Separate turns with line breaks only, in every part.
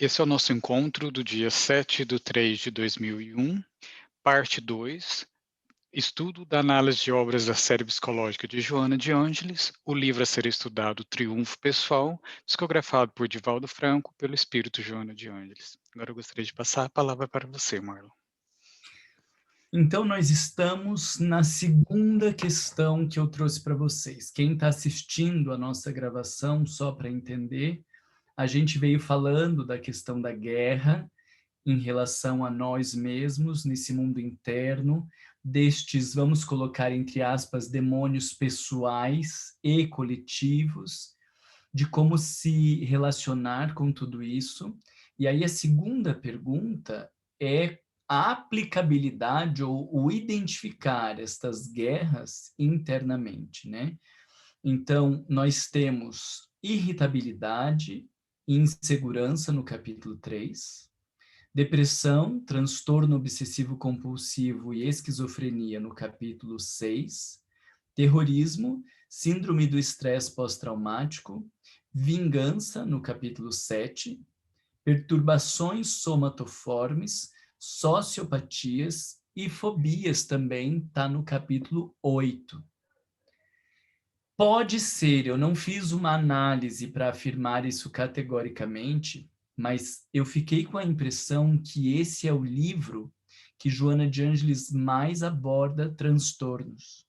Esse é o nosso encontro do dia 7/3/2001, parte 2, estudo da análise de obras da série psicológica de Joana de Ângeles, o livro a ser estudado Triunfo Pessoal, psicografado por Divaldo Franco, pelo espírito Joana de Ângeles. Agora eu gostaria de passar a palavra para você, Marlon.
Então, nós estamos na segunda questão que eu trouxe para vocês. Quem está assistindo a nossa gravação, só para entender, a gente veio falando da questão da guerra em relação a nós mesmos, nesse mundo interno, destes, vamos colocar entre aspas, demônios pessoais e coletivos, de como se relacionar com tudo isso. E aí a segunda pergunta é a aplicabilidade ou o identificar estas guerras internamente, né? Então, nós temos irritabilidade, insegurança no capítulo 3, depressão, transtorno obsessivo compulsivo e esquizofrenia no capítulo 6, terrorismo, síndrome do estresse pós-traumático, vingança, no capítulo 7, perturbações somatoformes, sociopatias e fobias também está no capítulo 8. Pode ser, eu não fiz uma análise para afirmar isso categoricamente, mas eu fiquei com a impressão que esse é o livro que Joana de Ângeles mais aborda transtornos.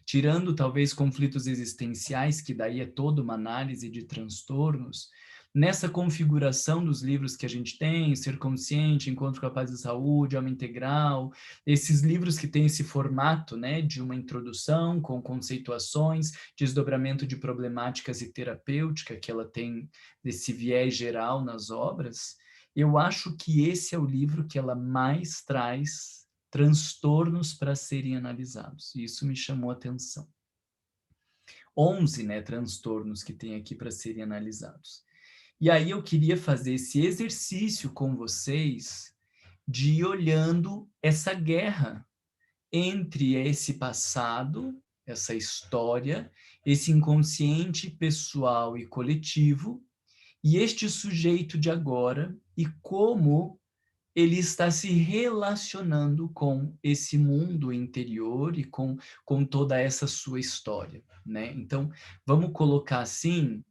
Tirando talvez conflitos existenciais, que daí é toda uma análise de transtornos, nessa configuração dos livros que a gente tem, Ser Consciente, Encontro com a Paz e Saúde, Alma Integral, esses livros que têm esse formato, né, de uma introdução com conceituações, desdobramento de problemáticas e terapêutica, que ela tem desse viés geral nas obras, eu acho que esse é o livro que ela mais traz transtornos para serem analisados. E isso me chamou a atenção. 11, né, transtornos que tem aqui para serem analisados. E aí eu queria fazer esse exercício com vocês de ir olhando essa guerra entre esse passado, essa história, esse inconsciente pessoal e coletivo, e este sujeito de agora, e como ele está se relacionando com esse mundo interior e com toda essa sua história, né? Então, vamos colocar assim,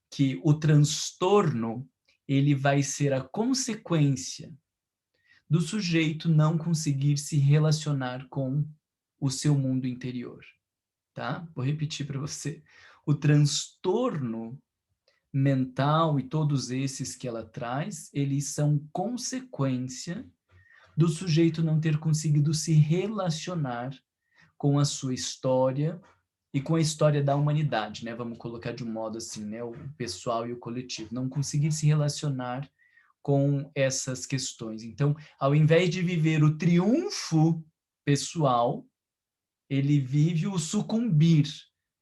que o transtorno, ele vai ser a consequência do sujeito não conseguir se relacionar com o seu mundo interior, tá? Vou repetir para você. O transtorno mental e todos esses que ela traz, eles são consequência do sujeito não ter conseguido se relacionar com a sua história e com a história da humanidade, né? Vamos colocar de um modo assim, né? O pessoal e o coletivo. Não conseguir se relacionar com essas questões. Então, ao invés de viver o triunfo pessoal, ele vive o sucumbir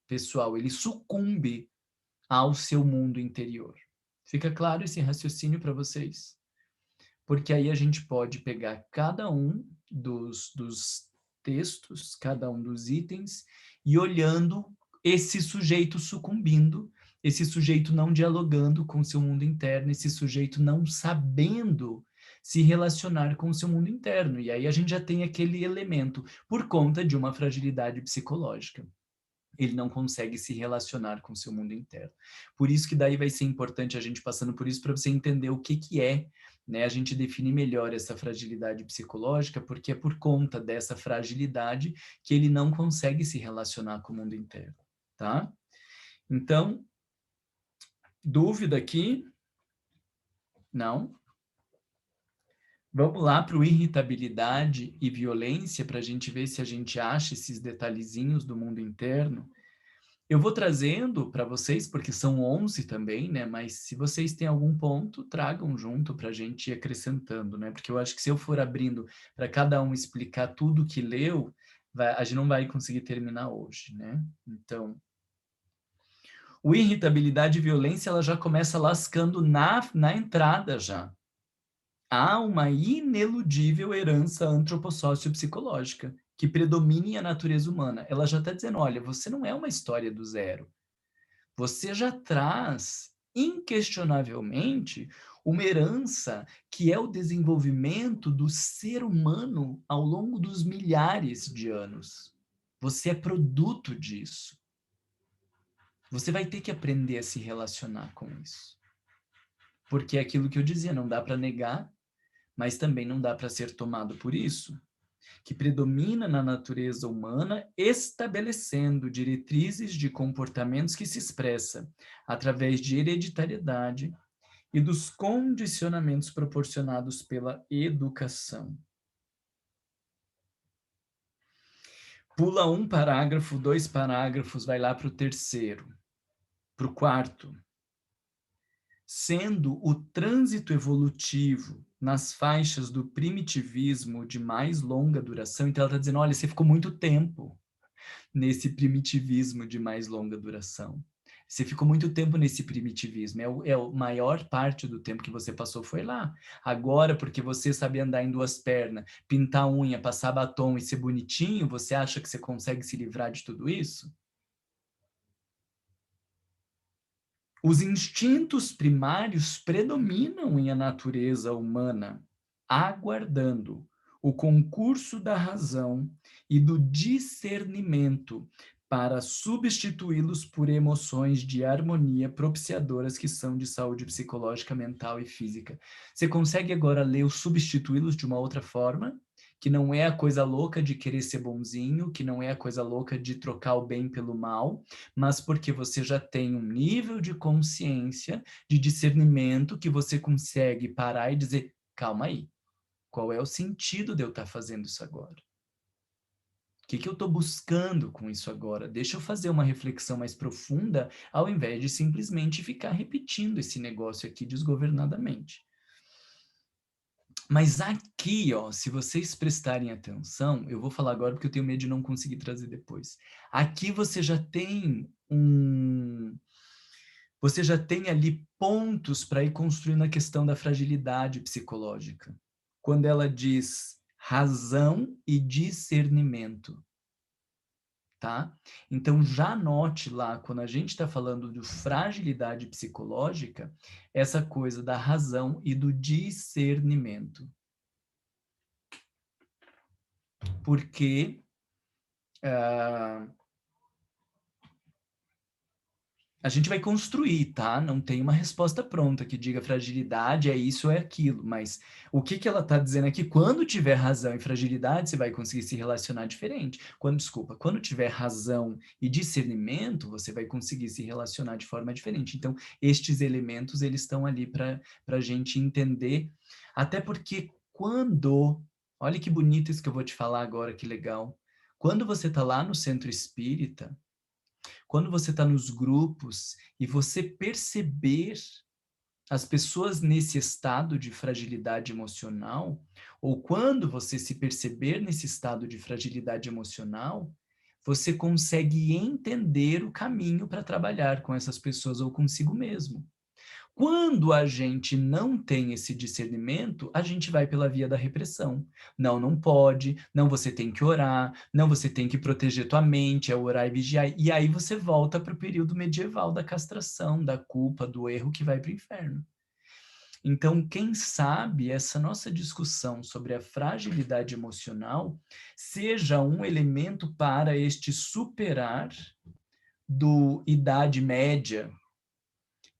pessoal, ele sucumbe ao seu mundo interior. Fica claro esse raciocínio para vocês? Porque aí a gente pode pegar cada um dos textos, cada um dos itens, e olhando esse sujeito sucumbindo, esse sujeito não dialogando com o seu mundo interno, esse sujeito não sabendo se relacionar com o seu mundo interno. E aí a gente já tem aquele elemento, por conta de uma fragilidade psicológica. Ele não consegue se relacionar com o seu mundo interno. Por isso que daí vai ser importante a gente passando por isso para você entender o que que é, né? A gente define melhor essa fragilidade psicológica, porque é por conta dessa fragilidade que ele não consegue se relacionar com o mundo interno, tá? Então, dúvida aqui? Não? Vamos lá para o irritabilidade e violência para a gente ver se a gente acha esses detalhezinhos do mundo interno. Eu vou trazendo para vocês, porque são 11 também, né? Mas se vocês têm algum ponto, tragam junto para a gente ir acrescentando, né? Porque eu acho que se eu for abrindo para cada um explicar tudo que leu, a gente não vai conseguir terminar hoje, né? Então, o irritabilidade e violência, ela já começa lascando na entrada já. Há uma ineludível herança antropossócio-psicológica que predomina em a natureza humana. Ela já está dizendo, olha, você não é uma história do zero. Você já traz inquestionavelmente, uma herança que é o desenvolvimento do ser humano ao longo dos milhares de anos. Você é produto disso. Você vai ter que aprender a se relacionar com isso. Porque é aquilo que eu dizia, não dá para negar, mas também não dá para ser tomado por isso, que predomina na natureza humana, estabelecendo diretrizes de comportamentos que se expressa através de hereditariedade e dos condicionamentos proporcionados pela educação. Pula um parágrafo, 2 parágrafos, vai lá para o terceiro, para o quarto. Sendo o trânsito evolutivo nas faixas do primitivismo de mais longa duração, então ela está dizendo, olha, você ficou muito tempo nesse primitivismo de mais longa duração. Você ficou muito tempo nesse primitivismo, a maior parte do tempo que você passou foi lá. Agora, porque você sabe andar em duas pernas, pintar unha, passar batom e ser bonitinho, você acha que você consegue se livrar de tudo isso? Os instintos primários predominam em a natureza humana, aguardando o concurso da razão e do discernimento para substituí-los por emoções de harmonia propiciadoras que são de saúde psicológica, mental e física. Você consegue agora ler os substituí-los de uma outra forma? Que não é a coisa louca de querer ser bonzinho, que não é a coisa louca de trocar o bem pelo mal, mas porque você já tem um nível de consciência, de discernimento, que você consegue parar e dizer, calma aí, qual é o sentido de eu estar fazendo isso agora? O que eu estou buscando com isso agora? Deixa eu fazer uma reflexão mais profunda, ao invés de simplesmente ficar repetindo esse negócio aqui desgovernadamente. Mas aqui, ó, se vocês prestarem atenção, eu vou falar agora porque eu tenho medo de não conseguir trazer depois. Aqui você já tem ali pontos para ir construindo a questão da fragilidade psicológica. Quando ela diz razão e discernimento, tá? Então já anote lá, quando a gente está falando de fragilidade psicológica, essa coisa da razão e do discernimento. Porque a gente vai construir, tá? Não tem uma resposta pronta que diga fragilidade é isso ou é aquilo, mas o que ela está dizendo é que quando tiver razão e fragilidade, você vai conseguir se relacionar diferente. Quando tiver razão e discernimento, você vai conseguir se relacionar de forma diferente. Então, estes elementos, eles estão ali para a gente entender, até porque olha que bonito isso que eu vou te falar agora, que legal. Quando você está lá no centro espírita, quando você está nos grupos e você perceber as pessoas nesse estado de fragilidade emocional, ou quando você se perceber nesse estado de fragilidade emocional, você consegue entender o caminho para trabalhar com essas pessoas ou consigo mesmo. Quando a gente não tem esse discernimento, a gente vai pela via da repressão. Não, não pode, não, você tem que orar, não, você tem que proteger tua mente, é orar e vigiar. E aí você volta para o período medieval da castração, da culpa, do erro que vai para o inferno. Então, quem sabe essa nossa discussão sobre a fragilidade emocional seja um elemento para este superar do Idade Média,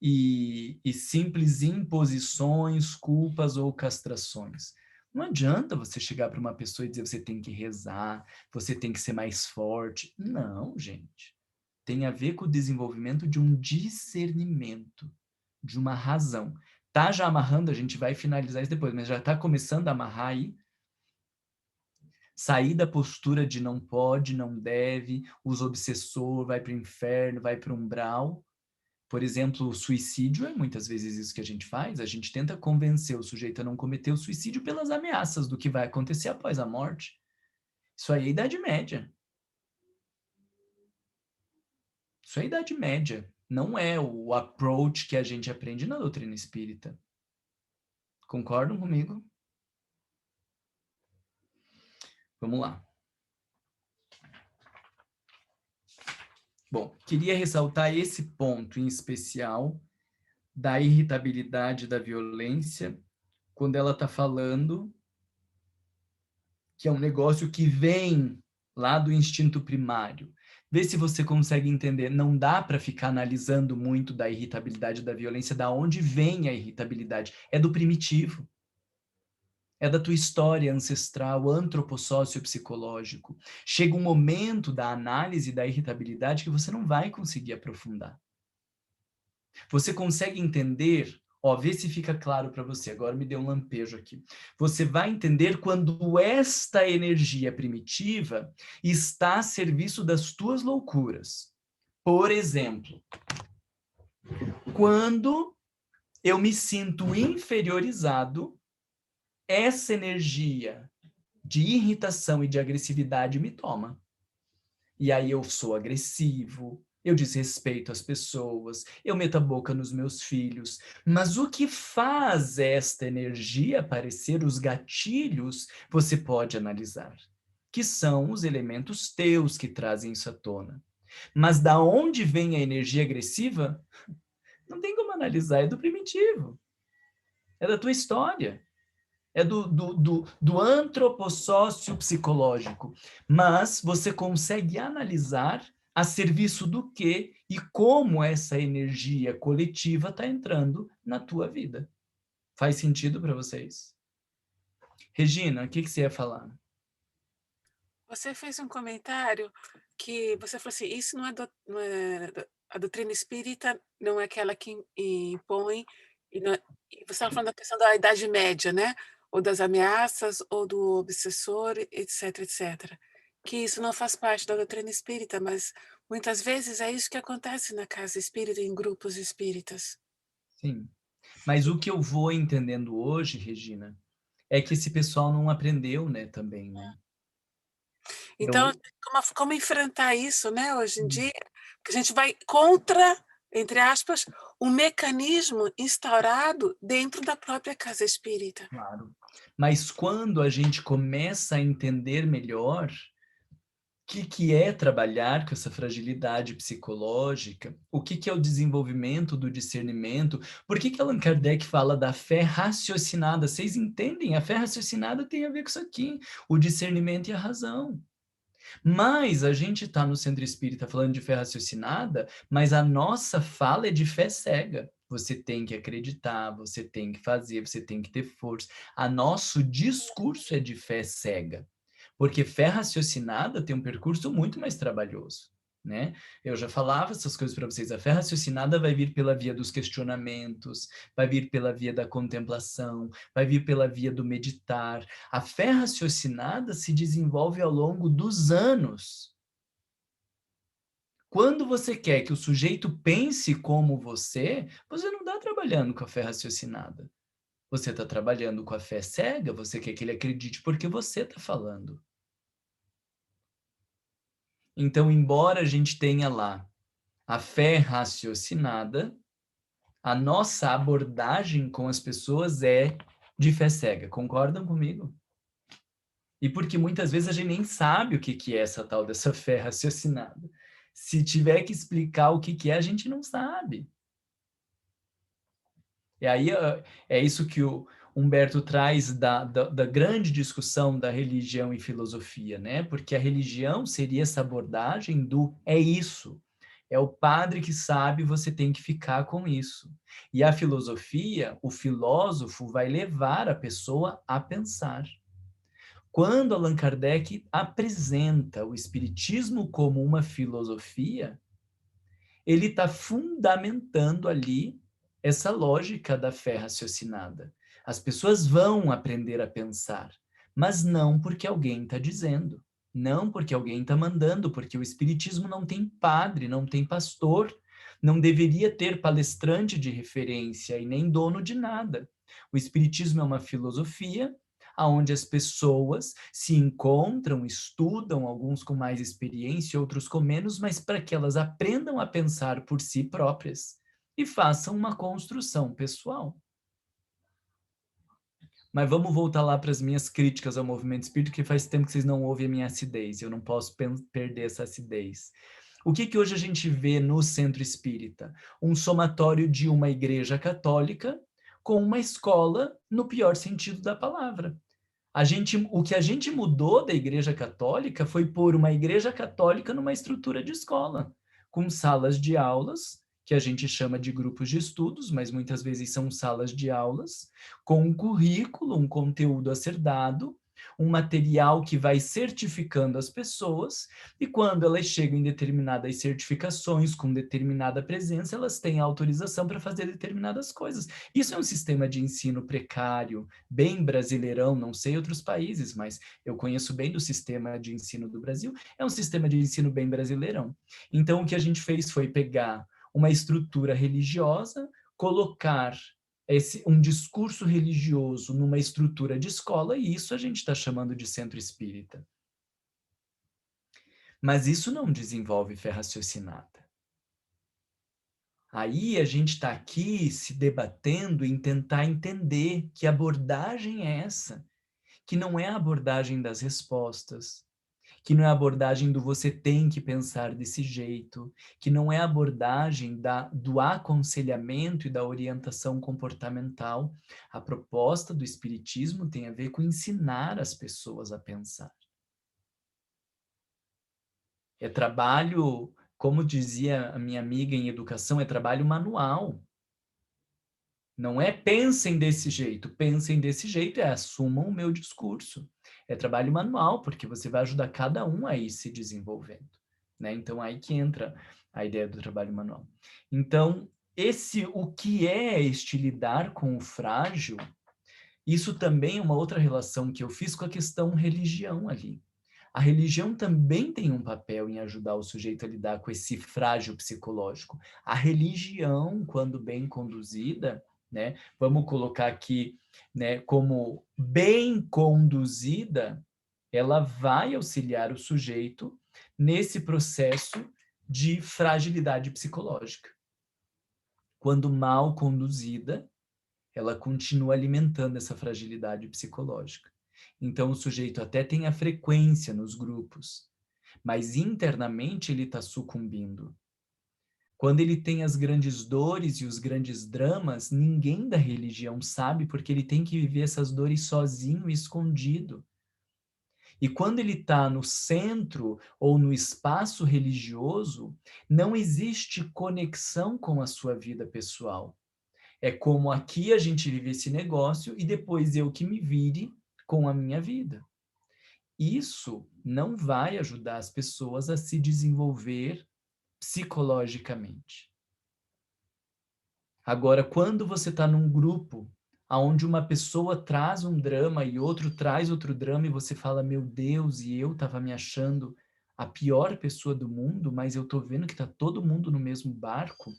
e simples imposições, culpas ou castrações. Não adianta você chegar para uma pessoa e dizer você tem que rezar, você tem que ser mais forte. Não, gente. Tem a ver com o desenvolvimento de um discernimento, de uma razão. Tá já amarrando, a gente vai finalizar isso depois, mas já está começando a amarrar aí. Sair da postura de não pode, não deve, os obsessor, vai para o inferno, vai para o umbral. Por exemplo, o suicídio é muitas vezes isso que a gente faz, a gente tenta convencer o sujeito a não cometer o suicídio pelas ameaças do que vai acontecer após a morte. Isso aí é Idade Média. Isso é Idade Média. Não é o approach que a gente aprende na doutrina espírita. Concordam comigo? Vamos lá. Bom, queria ressaltar esse ponto em especial da irritabilidade, da violência, quando ela está falando que é um negócio que vem lá do instinto primário. Vê se você consegue entender. Não dá para ficar analisando muito da irritabilidade, da violência, da onde vem a irritabilidade. É do primitivo. É da tua história ancestral, antropossócio-psicológico. Chega um momento da análise da irritabilidade que você não vai conseguir aprofundar. Você consegue entender, ó, vê se fica claro para você, agora me deu um lampejo aqui. Você vai entender quando esta energia primitiva está a serviço das tuas loucuras. Por exemplo, quando eu me sinto inferiorizado, essa energia de irritação e de agressividade me toma. E aí eu sou agressivo, eu desrespeito as pessoas, eu meto a boca nos meus filhos. Mas o que faz esta energia aparecer, os gatilhos, você pode analisar, que são os elementos teus que trazem isso à tona. Mas da onde vem a energia agressiva? Não tem como analisar, é do primitivo. É da tua história. É do antropossócio psicológico. Mas você consegue analisar a serviço do que e como essa energia coletiva está entrando na tua vida. Faz sentido para vocês? Regina, o que você ia falar?
Você fez um comentário que você falou assim, isso não é a doutrina espírita não é aquela que impõe, e você estava falando da questão da Idade Média, né? Ou das ameaças, ou do obsessor, etc, etc. Que isso não faz parte da doutrina espírita, mas muitas vezes é isso que acontece na casa espírita, em grupos espíritas.
Sim. Mas o que eu vou entendendo hoje, Regina, é que esse pessoal não aprendeu, né, também, né?
Então,
Eu,
como enfrentar isso, né, hoje em dia? Que a gente vai contra, entre aspas, um mecanismo instaurado dentro da própria casa espírita.
claro. Mas quando a gente começa a entender melhor que é trabalhar com essa fragilidade psicológica, o que é o desenvolvimento do discernimento, por que Allan Kardec fala da fé raciocinada? Vocês entendem? A fé raciocinada tem a ver com isso aqui, o discernimento e a razão. Mas a gente está no centro espírita falando de fé raciocinada, mas a nossa fala é de fé cega. Você tem que acreditar, você tem que fazer, você tem que ter força. A nosso discurso é de fé cega. Porque fé raciocinada tem um percurso muito mais trabalhoso, né? Eu já falava essas coisas para vocês. A fé raciocinada vai vir pela via dos questionamentos, vai vir pela via da contemplação, vai vir pela via do meditar. A fé raciocinada se desenvolve ao longo dos anos. Quando você quer que o sujeito pense como você não está trabalhando com a fé raciocinada. Você está trabalhando com a fé cega, você quer que ele acredite porque você está falando. Então, embora a gente tenha lá a fé raciocinada, a nossa abordagem com as pessoas é de fé cega. Concordam comigo? E porque muitas vezes a gente nem sabe o que é essa tal dessa fé raciocinada. Se tiver que explicar o que é, a gente não sabe. E aí é isso que o Humberto traz da grande discussão da religião e filosofia, né? Porque a religião seria essa abordagem do é isso. É o padre que sabe, você tem que ficar com isso. E a filosofia, o filósofo vai levar a pessoa a pensar. Quando Allan Kardec apresenta o espiritismo como uma filosofia, ele está fundamentando ali essa lógica da fé raciocinada. As pessoas vão aprender a pensar, mas não porque alguém está dizendo, não porque alguém está mandando, porque o espiritismo não tem padre, não tem pastor, não deveria ter palestrante de referência e nem dono de nada. O espiritismo é uma filosofia onde as pessoas se encontram, estudam, alguns com mais experiência, outros com menos, mas para que elas aprendam a pensar por si próprias e façam uma construção pessoal. Mas vamos voltar lá para as minhas críticas ao movimento espírita, que faz tempo que vocês não ouvem a minha acidez, eu não posso perder essa acidez. O que que hoje a gente vê no centro espírita? Um somatório de uma igreja católica com uma escola no pior sentido da palavra. O que a gente mudou da Igreja Católica foi pôr uma Igreja Católica numa estrutura de escola, com salas de aulas, que a gente chama de grupos de estudos, mas muitas vezes são salas de aulas, com um currículo, um conteúdo a ser dado, um material que vai certificando as pessoas, e quando elas chegam em determinadas certificações, com determinada presença, elas têm autorização para fazer determinadas coisas. Isso é um sistema de ensino precário, bem brasileirão, não sei outros países, mas eu conheço bem do sistema de ensino do Brasil, é um sistema de ensino bem brasileirão. Então, o que a gente fez foi pegar uma estrutura religiosa, colocar um discurso religioso numa estrutura de escola, e isso a gente está chamando de centro espírita. Mas isso não desenvolve fé raciocinada. Aí a gente está aqui se debatendo em tentar entender que abordagem é essa, que não é a abordagem das respostas, que não é a abordagem do você tem que pensar desse jeito, que não é a abordagem do aconselhamento e da orientação comportamental. A proposta do Espiritismo tem a ver com ensinar as pessoas a pensar. É trabalho, como dizia a minha amiga em educação, é trabalho manual. Não é pensem desse jeito é assumam o meu discurso. É trabalho manual, porque você vai ajudar cada um a ir se desenvolvendo, né? Então, aí que entra a ideia do trabalho manual. Então, o que é este lidar com o frágil, isso também é uma outra relação que eu fiz com a questão religião ali. A religião também tem um papel em ajudar o sujeito a lidar com esse frágil psicológico. A religião, quando bem conduzida, né, vamos colocar aqui, né, como bem conduzida, ela vai auxiliar o sujeito nesse processo de fragilidade psicológica. Quando mal conduzida, ela continua alimentando essa fragilidade psicológica. Então, o sujeito até tem a frequência nos grupos, mas internamente ele está sucumbindo. Quando ele tem as grandes dores e os grandes dramas, ninguém da religião sabe, porque ele tem que viver essas dores sozinho e escondido. E quando ele está no centro ou no espaço religioso, não existe conexão com a sua vida pessoal. É como aqui a gente vive esse negócio e depois eu que me vire com a minha vida. Isso não vai ajudar as pessoas a se desenvolver psicologicamente. Agora, quando você está num grupo onde uma pessoa traz um drama e outro traz outro drama e você fala, meu Deus, e eu estava me achando a pior pessoa do mundo, mas eu estou vendo que está todo mundo no mesmo barco,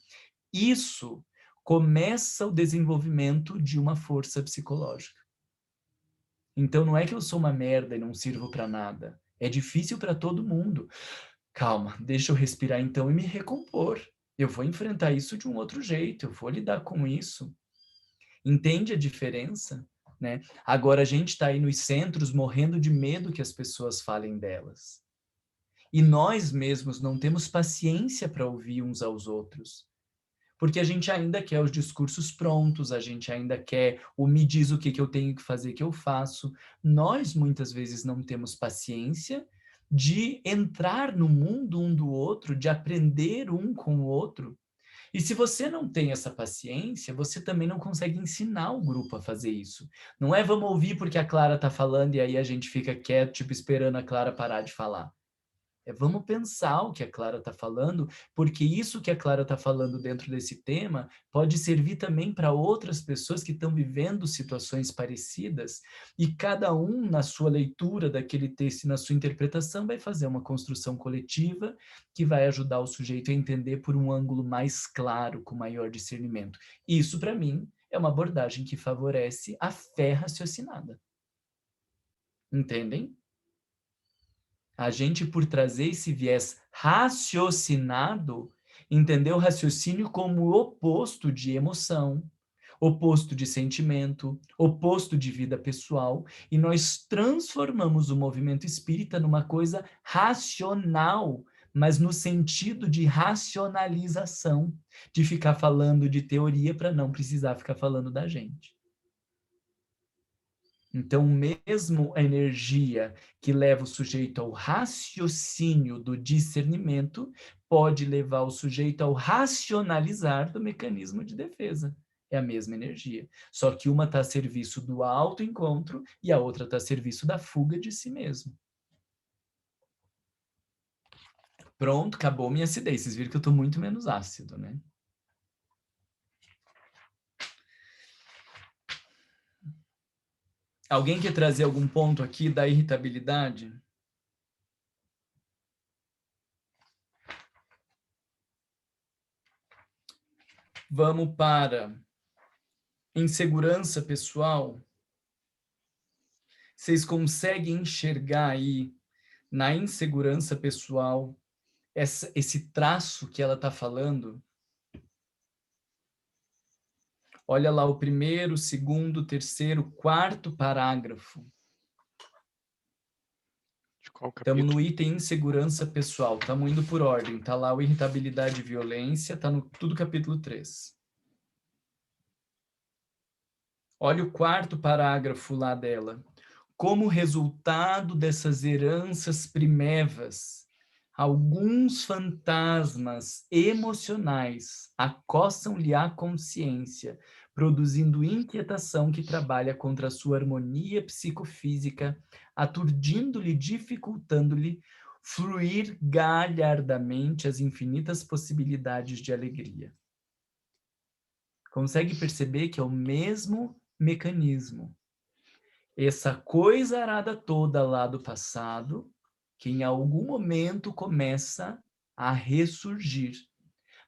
isso começa o desenvolvimento de uma força psicológica. Então não é que eu sou uma merda e não sirvo para nada. É difícil para todo mundo. Calma, deixa eu respirar então e me recompor. Eu vou enfrentar isso de um outro jeito, eu vou lidar com isso. Entende a diferença? Né? Agora a gente está aí nos centros morrendo de medo que as pessoas falem delas. E nós mesmos não temos paciência para ouvir uns aos outros. Porque a gente ainda quer os discursos prontos, a gente ainda quer o me diz o que eu tenho que fazer, que eu faço. Nós, muitas vezes, não temos paciência de entrar no mundo um do outro, de aprender um com o outro. E se você não tem essa paciência, você também não consegue ensinar o grupo a fazer isso. Não é vamos ouvir porque a Clara está falando e aí a gente fica quieto, tipo, esperando a Clara parar de falar. Vamos pensar o que a Clara está falando, porque isso que a Clara está falando dentro desse tema pode servir também para outras pessoas que estão vivendo situações parecidas, e cada um, na sua leitura daquele texto e na sua interpretação, vai fazer uma construção coletiva que vai ajudar o sujeito a entender por um ângulo mais claro, com maior discernimento. Isso, para mim, é uma abordagem que favorece a fé raciocinada. Entendem? A gente, por trazer esse viés raciocinado, entendeu o raciocínio como o oposto de emoção, oposto de sentimento, oposto de vida pessoal, e nós transformamos o movimento espírita numa coisa racional, mas no sentido de racionalização, de ficar falando de teoria para não precisar ficar falando da gente. Então, mesmo a energia que leva o sujeito ao raciocínio do discernimento, pode levar o sujeito ao racionalizar do mecanismo de defesa. É a mesma energia. Só que uma está a serviço do autoencontro e a outra está a serviço da fuga de si mesmo. Pronto, acabou minha acidez. Vocês viram que eu estou muito menos ácido, né? Alguém quer trazer algum ponto aqui da irritabilidade? Vamos para insegurança pessoal. Vocês conseguem enxergar aí, na insegurança pessoal, esse traço que ela está falando? Olha lá o primeiro, segundo, terceiro, quarto parágrafo.
De qual
Estamos
capítulo?
no item insegurança pessoal. Estamos indo por ordem. Está lá o irritabilidade e violência. Está no tudo capítulo 3. Olha o quarto parágrafo lá dela. Como resultado dessas heranças primevas, alguns fantasmas emocionais acossam-lhe a consciência, produzindo inquietação que trabalha contra a sua harmonia psicofísica, aturdindo-lhe, dificultando-lhe fluir galhardamente as infinitas possibilidades de alegria. Consegue perceber que é o mesmo mecanismo? Essa coisa arada toda lá do passado, que em algum momento começa a ressurgir.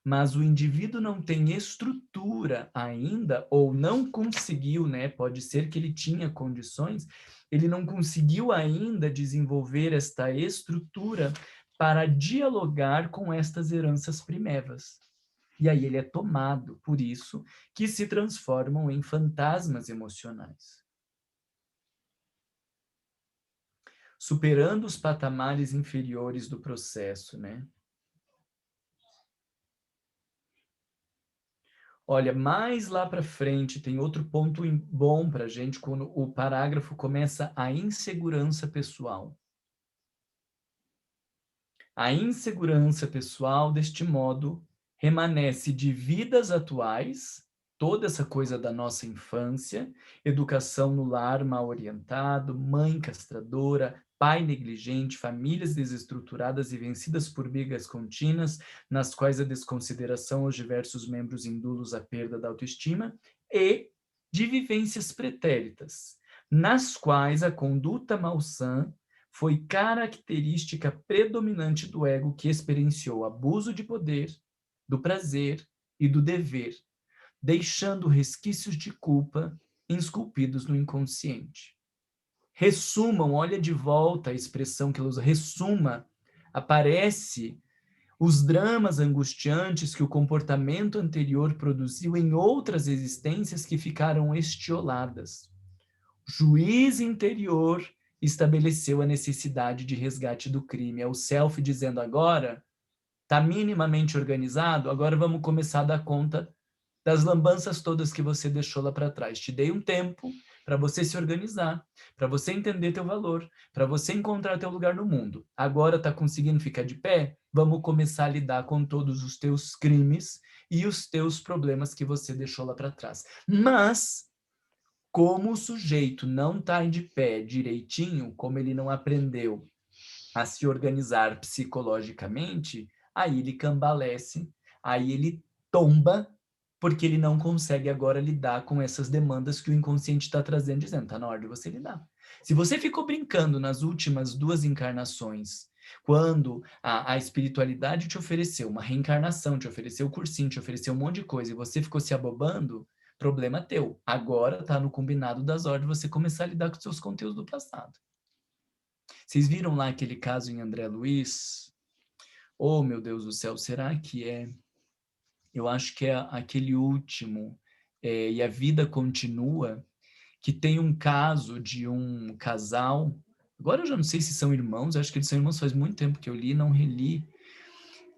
Mas o indivíduo não tem estrutura ainda, ou não conseguiu, né? Pode ser que ele tinha condições, ele não conseguiu ainda desenvolver esta estrutura para dialogar com estas heranças primevas. E aí ele é tomado por isso, que se transformam em fantasmas emocionais. Superando os patamares inferiores do processo, né? Olha, mais lá para frente tem outro ponto bom para a gente, quando o parágrafo começa a insegurança pessoal. A insegurança pessoal, deste modo, remanesce de vidas atuais, toda essa coisa da nossa infância, educação no lar mal orientado, mãe castradora, pai negligente, famílias desestruturadas e vencidas por brigas contínuas, nas quais a desconsideração aos diversos membros induz à perda da autoestima, e de vivências pretéritas, nas quais a conduta malsã foi característica predominante do ego que experienciou abuso de poder, do prazer e do dever, deixando resquícios de culpa esculpidos no inconsciente. Ressumam, olha de volta a expressão que ela usa, ressuma, aparece os dramas angustiantes que o comportamento anterior produziu em outras existências que ficaram estioladas. Juiz interior estabeleceu a necessidade de resgate do crime. É o self dizendo agora, está minimamente organizado, agora vamos começar a dar conta das lambanças todas que você deixou lá para trás. Te dei um tempo para você se organizar, para você entender teu valor, para você encontrar teu lugar no mundo. Agora está conseguindo ficar de pé? Vamos começar a lidar com todos os teus crimes e os teus problemas que você deixou lá para trás. Mas como o sujeito não está de pé direitinho, como ele não aprendeu a se organizar psicologicamente, aí ele cambalece, aí ele tomba, porque ele não consegue agora lidar com essas demandas que o inconsciente está trazendo, dizendo, está na hora de você lidar. Se você ficou brincando nas últimas 2 encarnações, quando a espiritualidade te ofereceu uma reencarnação, te ofereceu o cursinho, te ofereceu um monte de coisa, e você ficou se abobando, problema teu. Agora está no combinado das ordens você começar a lidar com os seus conteúdos do passado. Vocês viram lá aquele caso em André Luiz? Oh, meu Deus do céu, será que é? Eu acho que é aquele último, E a Vida Continua, que tem um caso de um casal, agora eu já não sei se são irmãos, acho que eles são irmãos, faz muito tempo que eu li, não reli,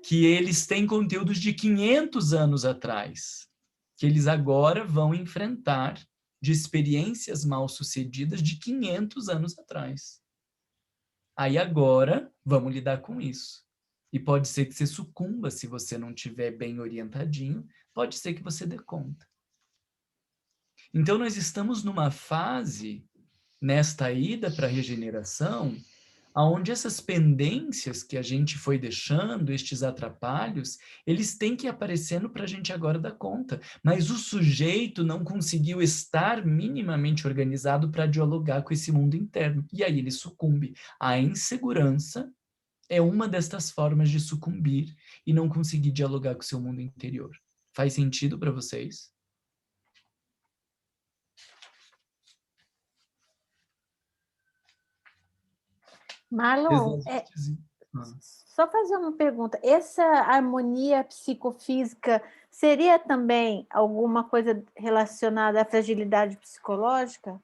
que eles têm conteúdos de 500 anos atrás, que eles agora vão enfrentar de experiências mal-sucedidas de 500 anos atrás. Aí agora, vamos lidar com isso. E pode ser que você sucumba se você não estiver bem orientadinho, pode ser que você dê conta. Então nós estamos numa fase, nesta ida para a regeneração, onde essas pendências que a gente foi deixando, estes atrapalhos, eles têm que ir aparecendo para a gente agora dar conta. Mas o sujeito não conseguiu estar minimamente organizado para dialogar com esse mundo interno. E aí ele sucumbe. A insegurança é uma destas formas de sucumbir e não conseguir dialogar com o seu mundo interior. Faz sentido para vocês?
Marlon, só fazer uma pergunta. Essa harmonia psicofísica seria também alguma coisa relacionada à fragilidade psicológica?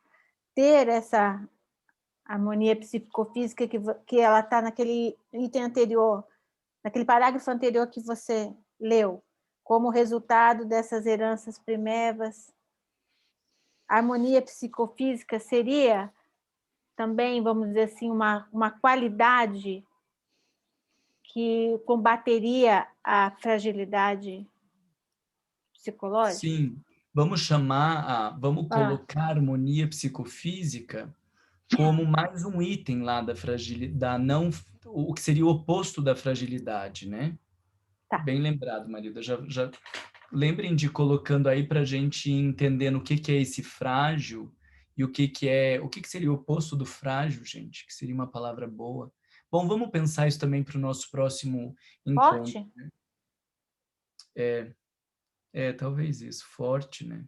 Ter essa harmonia psicofísica que ela está naquele item anterior, naquele parágrafo anterior que você leu, como resultado dessas heranças primevas. A harmonia psicofísica seria também, vamos dizer assim, uma qualidade que combateria a fragilidade psicológica?
Sim, vamos colocar a harmonia psicofísica como mais um item lá da fragilidade, o que seria o oposto da fragilidade, né?
Tá.
Bem lembrado, Marilda. Já lembrem de ir colocando aí para a gente entendendo o que é esse frágil e o que seria o oposto do frágil, gente, que seria uma palavra boa. Bom, vamos pensar isso também para o nosso próximo encontro.
Forte?
Talvez isso, forte, né?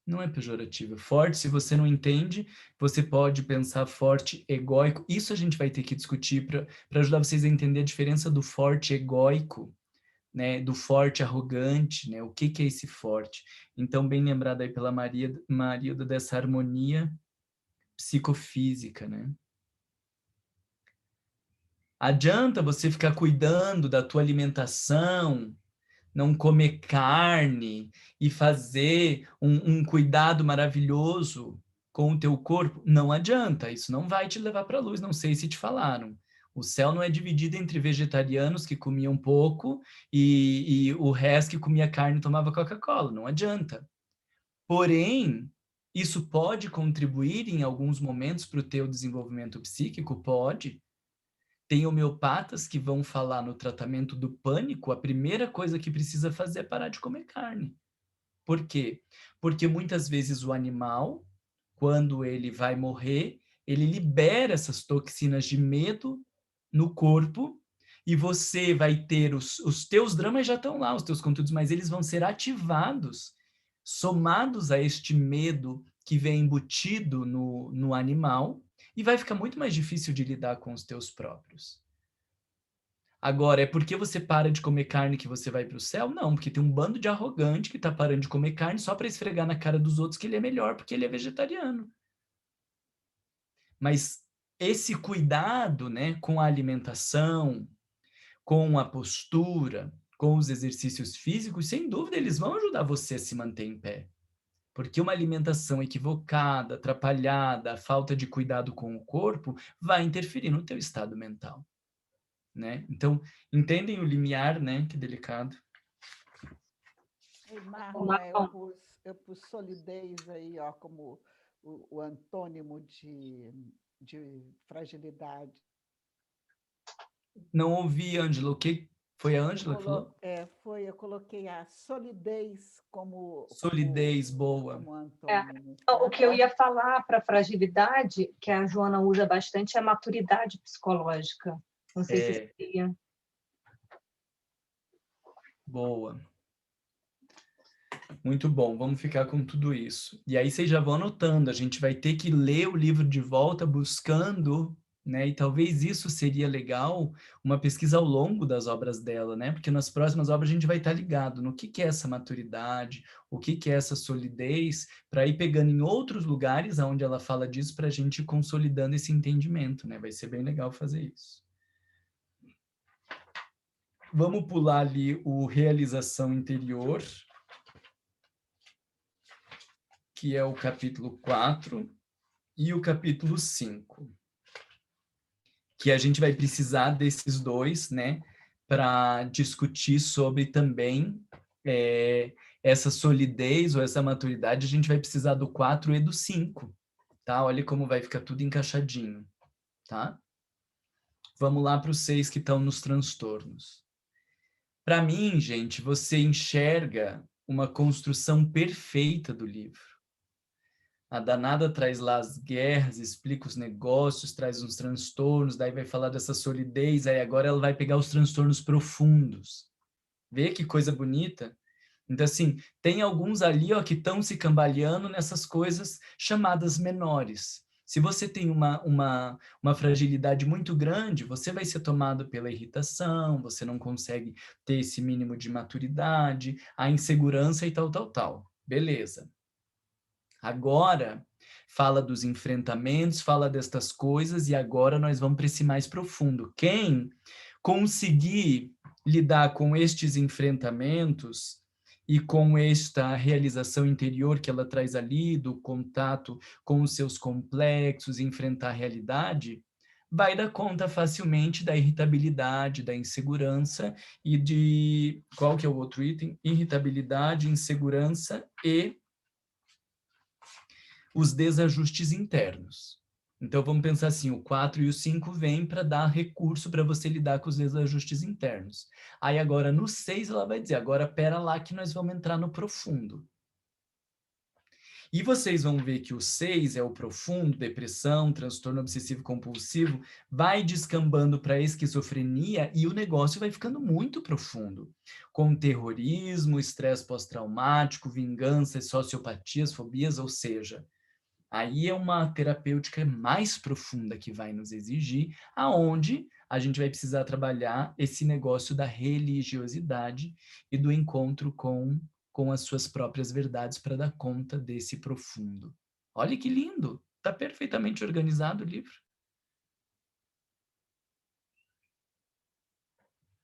Não é pejorativo. Forte, se você não entende, você pode pensar forte, egóico. Isso a gente vai ter que discutir para ajudar vocês a entender a diferença do forte egóico, né, do forte arrogante, né? O que é esse forte? Então, bem lembrado aí pela Marilda dessa harmonia psicofísica, né? Adianta você ficar cuidando da tua alimentação, não comer carne e fazer um cuidado maravilhoso com o teu corpo? Não adianta, isso não vai te levar para a luz, não sei se te falaram. O céu não é dividido entre vegetarianos que comiam pouco e o resto que comia carne e tomava Coca-Cola, não adianta. Porém, isso pode contribuir em alguns momentos para o teu desenvolvimento psíquico? Pode. Tem homeopatas que vão falar no tratamento do pânico, a primeira coisa que precisa fazer é parar de comer carne. Por quê? Porque muitas vezes o animal, quando ele vai morrer, ele libera essas toxinas de medo no corpo e você vai ter os teus dramas já estão lá, os teus conteúdos, mas eles vão ser ativados, somados a este medo que vem embutido no animal, e vai ficar muito mais difícil de lidar com os teus próprios. Agora, é porque você para de comer carne que você vai para o céu? Não, porque tem um bando de arrogante que está parando de comer carne só para esfregar na cara dos outros que ele é melhor porque ele é vegetariano. Mas esse cuidado, né, com a alimentação, com a postura, com os exercícios físicos, sem dúvida eles vão ajudar você a se manter em pé. Porque uma alimentação equivocada, atrapalhada, a falta de cuidado com o corpo, vai interferir no teu estado mental, né? Então, entendem o limiar, né? Que delicado.
Ei, Marlon, eu pus solidez aí, ó, como o antônimo de fragilidade.
Não ouvi, Ângela. O que foi a Ângela que falou?
Eu coloquei a solidez como...
Solidez, boa.
Como antônimo.
O que eu ia falar para fragilidade, que a Joana usa bastante, é a maturidade psicológica. Não sei se seria.
Boa. Muito bom, vamos ficar com tudo isso. E aí vocês já vão anotando, a gente vai ter que ler o livro de volta buscando, né? E talvez isso seria legal, uma pesquisa ao longo das obras dela, né? Porque nas próximas obras a gente vai estar ligado no que é essa maturidade, o que é essa solidez, para ir pegando em outros lugares onde ela fala disso, para a gente ir consolidando esse entendimento, né? Vai ser bem legal fazer isso. Vamos pular ali o realização interior, que é o capítulo 4, e o capítulo 5. Que a gente vai precisar desses dois, né, para discutir sobre também essa solidez ou essa maturidade. A gente vai precisar do 4 e do 5, tá? Olha como vai ficar tudo encaixadinho, tá? Vamos lá para os 6 que estão nos transtornos. Para mim, gente, você enxerga uma construção perfeita do livro. A danada traz lá as guerras, explica os negócios, traz uns transtornos, daí vai falar dessa solidez, aí agora ela vai pegar os transtornos profundos. Vê que coisa bonita? Então, assim, tem alguns ali, ó, que estão se cambaleando nessas coisas chamadas menores. Se você tem uma fragilidade muito grande, você vai ser tomado pela irritação, você não consegue ter esse mínimo de maturidade, a insegurança e tal, tal, tal. Beleza. Agora, fala dos enfrentamentos, fala destas coisas, e agora nós vamos para esse mais profundo. Quem conseguir lidar com estes enfrentamentos e com esta realização interior que ela traz ali, do contato com os seus complexos, enfrentar a realidade, vai dar conta facilmente da irritabilidade, da insegurança e de... Qual que é o outro item? Irritabilidade, insegurança e os desajustes internos. Então, vamos pensar assim, o 4 e o 5 vêm para dar recurso para você lidar com os desajustes internos. Aí agora, no 6, ela vai dizer, agora pera lá que nós vamos entrar no profundo. E vocês vão ver que o 6 é o profundo, depressão, transtorno obsessivo-compulsivo, vai descambando para esquizofrenia e o negócio vai ficando muito profundo. Com terrorismo, estresse pós-traumático, vingança, sociopatias, fobias, ou seja... Aí é uma terapêutica mais profunda que vai nos exigir, aonde a gente vai precisar trabalhar esse negócio da religiosidade e do encontro com as suas próprias verdades para dar conta desse profundo. Olha que lindo! Está perfeitamente organizado o livro.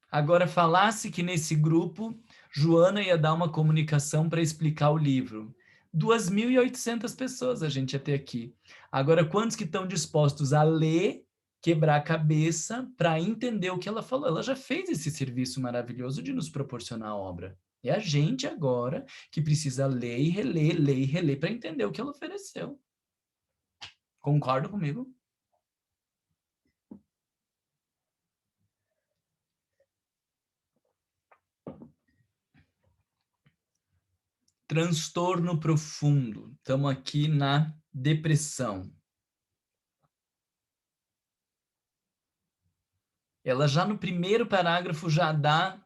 Agora, falasse que nesse grupo, Joana ia dar uma comunicação para explicar o livro. 2.800 pessoas a gente ia ter aqui. Agora, quantos que estão dispostos a ler, quebrar a cabeça para entender o que ela falou? Ela já fez esse serviço maravilhoso de nos proporcionar a obra. É a gente agora que precisa ler e reler para entender o que ela ofereceu. Concorda comigo? Transtorno profundo. Estamos aqui na depressão. Ela já no primeiro parágrafo já dá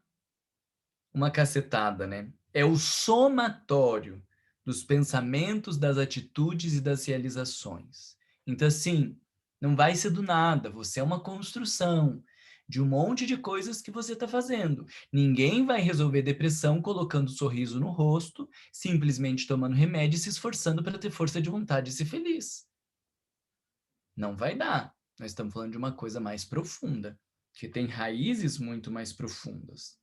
uma cacetada, né? É o somatório dos pensamentos, das atitudes e das realizações. Então, assim, não vai ser do nada, você é uma construção de um monte de coisas que você está fazendo. Ninguém vai resolver depressão colocando um sorriso no rosto, simplesmente tomando remédio e se esforçando para ter força de vontade e ser feliz. Não vai dar. Nós estamos falando de uma coisa mais profunda, que tem raízes muito mais profundas.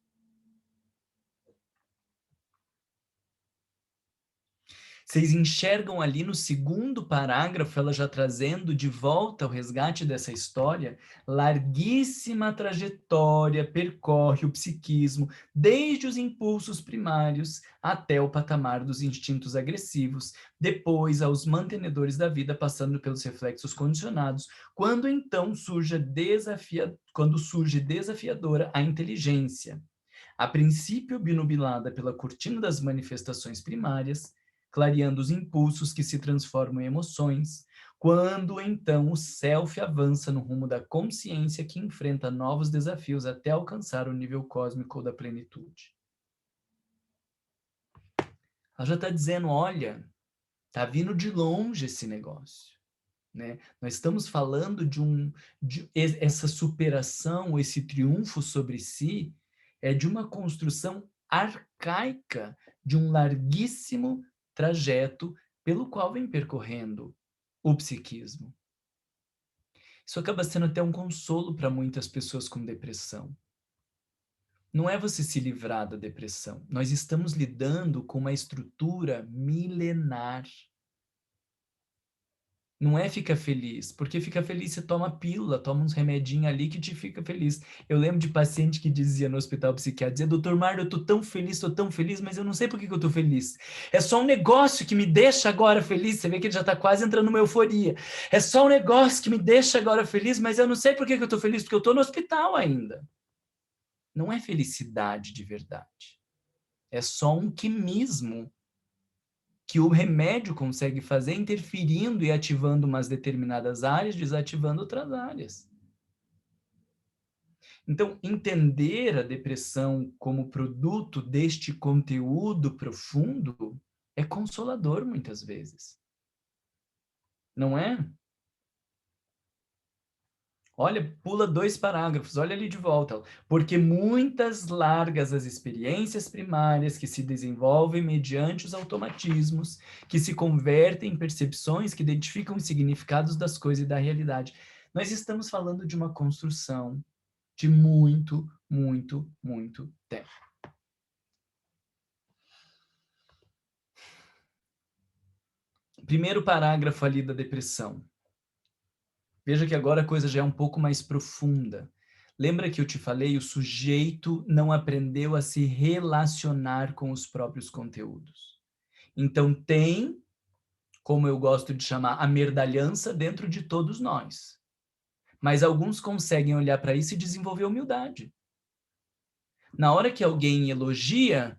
Vocês enxergam ali no segundo parágrafo, ela já trazendo de volta o resgate dessa história, larguíssima trajetória percorre o psiquismo, desde os impulsos primários até o patamar dos instintos agressivos, depois aos mantenedores da vida, passando pelos reflexos condicionados, quando então surge desafiadora a inteligência. A princípio obnubilada pela cortina das manifestações primárias, clareando os impulsos que se transformam em emoções, quando então o self avança no rumo da consciência que enfrenta novos desafios até alcançar o nível cósmico da plenitude. Ela já está dizendo, olha, está vindo de longe esse negócio. Né? Nós estamos falando de essa superação, esse triunfo sobre si, é de uma construção arcaica, de um larguíssimo trajeto pelo qual vem percorrendo o psiquismo. Isso acaba sendo até um consolo para muitas pessoas com depressão. não é você se livrar da depressão. Nós estamos lidando com uma estrutura milenar. Não é ficar feliz, porque ficar feliz você toma pílula, toma uns remedinhos ali que te fica feliz. Eu lembro de paciente que dizia no hospital psiquiátrico, dizia, doutor Mário, eu tô tão feliz, mas eu não sei por que eu tô feliz. É só um negócio que me deixa agora feliz, você vê que ele já tá quase entrando numa euforia. É só um negócio que me deixa agora feliz, mas eu não sei por que eu tô feliz, porque eu tô no hospital ainda. Não é felicidade de verdade. É só um quimismo que o remédio consegue fazer interferindo e ativando umas determinadas áreas, desativando outras áreas. Então, entender a depressão como produto deste conteúdo profundo é consolador muitas vezes. Não é? Olha, pula 2 parágrafos, olha ali de volta. Porque muitas largas as experiências primárias que se desenvolvem mediante os automatismos, que se convertem em percepções que identificam os significados das coisas e da realidade. Nós estamos falando de uma construção de muito, muito, muito tempo. Primeiro parágrafo ali da depressão. Veja que agora a coisa já é um pouco mais profunda. Lembra que eu te falei, o sujeito não aprendeu a se relacionar com os próprios conteúdos. Então tem, como eu gosto de chamar, a merdalhança dentro de todos nós. Mas alguns conseguem olhar para isso e desenvolver humildade. Na hora que alguém elogia,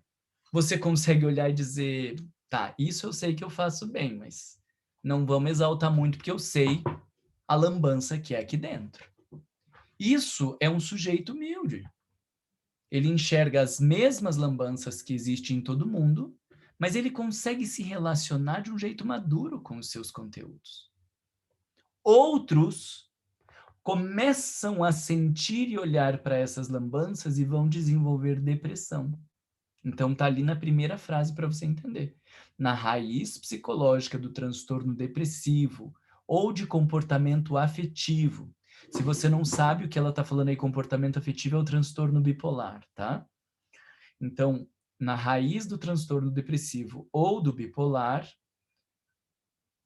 você consegue olhar e dizer, tá, isso eu sei que eu faço bem, mas não vamos exaltar muito, porque eu sei a lambança que é aqui dentro. Isso é um sujeito humilde. Ele enxerga as mesmas lambanças que existem em todo mundo, mas ele consegue se relacionar de um jeito maduro com os seus conteúdos. Outros começam a sentir e olhar para essas lambanças e vão desenvolver depressão. Então tá ali na primeira frase para você entender. Na raiz psicológica do transtorno depressivo ou de comportamento afetivo. Se você não sabe o que ela está falando aí, comportamento afetivo é o transtorno bipolar, tá? Então, na raiz do transtorno depressivo ou do bipolar,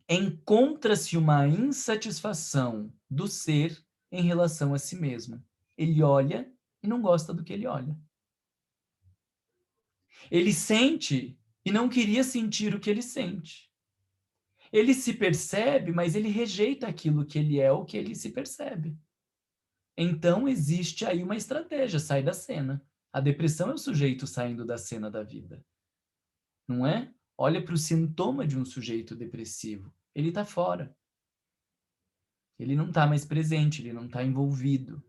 encontra-se uma insatisfação do ser em relação a si mesmo. Ele olha e não gosta do que ele olha. Ele sente e não queria sentir o que ele sente. Ele se percebe, mas ele rejeita aquilo que ele é ou que ele se percebe. Então, existe aí uma estratégia, sai da cena. A depressão é o sujeito saindo da cena da vida. Não é? Olha para o sintoma de um sujeito depressivo. Ele está fora. Ele não está mais presente, ele não está envolvido.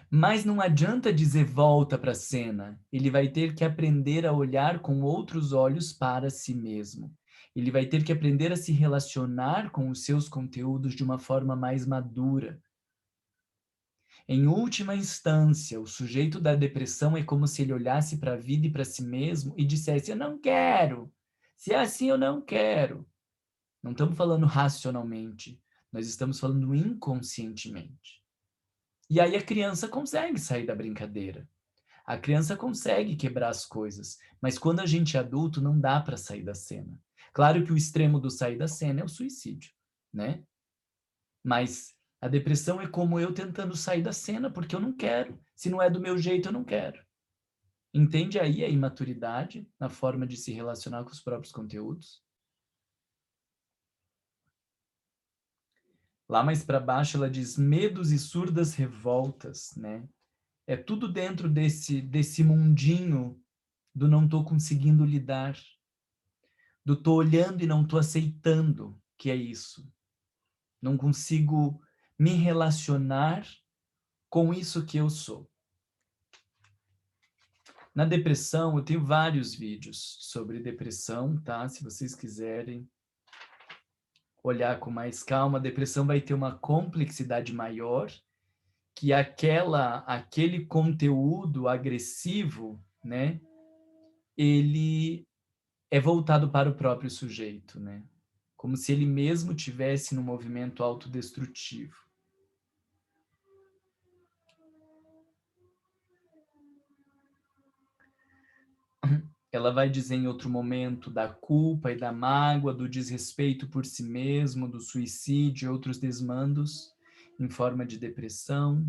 Mas não adianta dizer volta para a cena. Ele vai ter que aprender a olhar com outros olhos para si mesmo. Ele vai ter que aprender a se relacionar com os seus conteúdos de uma forma mais madura. Em última instância, o sujeito da depressão é como se ele olhasse para a vida e para si mesmo e dissesse, eu não quero. Se é assim, eu não quero. Não estamos falando racionalmente. Nós estamos falando inconscientemente. E aí a criança consegue sair da brincadeira. A criança consegue quebrar as coisas. Mas quando a gente é adulto, não dá para sair da cena. Claro que o extremo do sair da cena é o suicídio, né? Mas a depressão é como eu tentando sair da cena, porque eu não quero. Se não é do meu jeito, eu não quero. Entende aí a imaturidade na forma de se relacionar com os próprios conteúdos? Lá mais para baixo ela diz medos e surdas revoltas, né? É tudo dentro desse mundinho do não estou conseguindo lidar, do estou olhando e não estou aceitando, que é isso. Não consigo me relacionar com isso que eu sou. Na depressão, eu tenho vários vídeos sobre depressão, tá? Se vocês quiserem olhar com mais calma, a depressão vai ter uma complexidade maior, que aquele conteúdo agressivo, né? Ele é voltado para o próprio sujeito, né? Como se ele mesmo tivesse num movimento autodestrutivo. Ela vai dizer em outro momento da culpa e da mágoa, do desrespeito por si mesmo, do suicídio e outros desmandos em forma de depressão.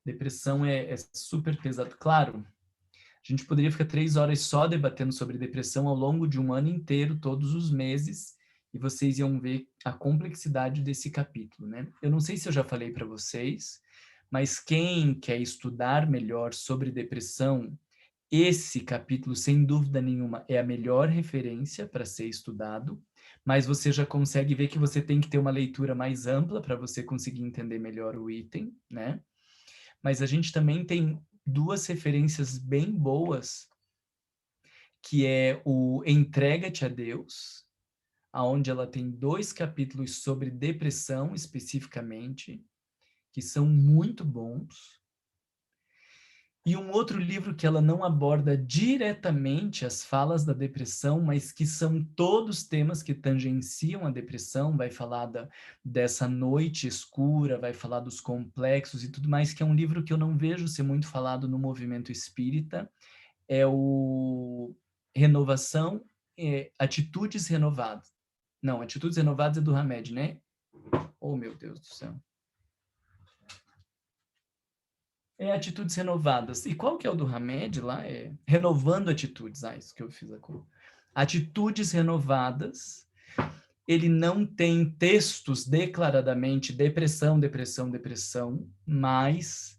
Depressão é super pesado. Claro, a gente poderia ficar 3 horas só debatendo sobre depressão ao longo de um ano inteiro, todos os meses, e vocês iam ver a complexidade desse capítulo, né? Eu não sei se eu já falei para vocês, mas quem quer estudar melhor sobre depressão, esse capítulo, sem dúvida nenhuma, é a melhor referência para ser estudado, mas você já consegue ver que você tem que ter uma leitura mais ampla para você conseguir entender melhor o item, né? Mas a gente também tem 2 referências bem boas, que é o Entrega-te a Deus, aonde ela tem 2 capítulos sobre depressão especificamente, que são muito bons. E um outro livro que ela não aborda diretamente as falas da depressão, mas que são todos temas que tangenciam a depressão, vai falar dessa noite escura, vai falar dos complexos e tudo mais, que é um livro que eu não vejo ser muito falado no movimento espírita, é o Renovação, Atitudes Renovadas. Não, Atitudes Renovadas é do Hamed, né? Oh, meu Deus do céu. É Atitudes Renovadas. E qual que é o do Hamed lá? É Renovando Atitudes. Ah, isso que eu fiz a cor. Atitudes Renovadas. Ele não tem textos declaradamente depressão, depressão, depressão, mas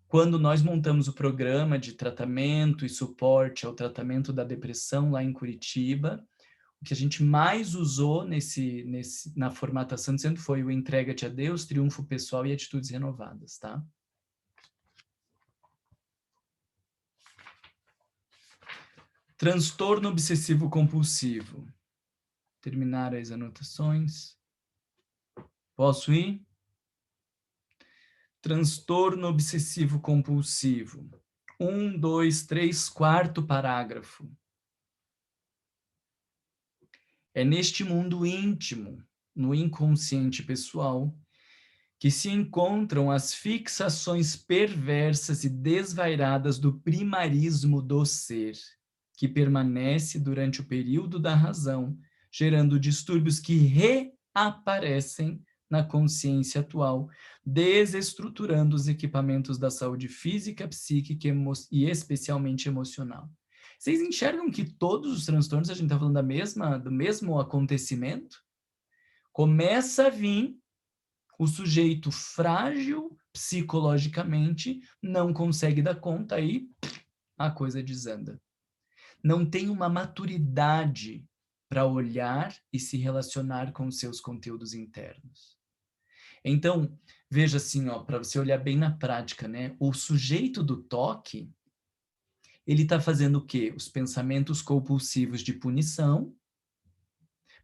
quando nós montamos o programa de tratamento e suporte ao tratamento da depressão lá em Curitiba, o que a gente mais usou na formatação sempre foi o Entrega-te a Deus, Triunfo Pessoal e Atitudes Renovadas, tá? Transtorno obsessivo compulsivo. Terminaram as anotações. Posso ir? Transtorno obsessivo compulsivo. 1, 2, 3, 4º parágrafo. É neste mundo íntimo, no inconsciente pessoal, que se encontram as fixações perversas e desvairadas do primarismo do ser, que permanece durante o período da razão, gerando distúrbios que reaparecem na consciência atual, desestruturando os equipamentos da saúde física, psíquica e especialmente emocional. Vocês enxergam que todos os transtornos, a gente está falando do mesmo acontecimento? Começa a vir o sujeito frágil psicologicamente, não consegue dar conta, aí a coisa desanda. Não tem uma maturidade para olhar e se relacionar com os seus conteúdos internos. Então, veja assim, para você olhar bem na prática, né? O sujeito do toque, ele está fazendo o quê? Os pensamentos compulsivos de punição.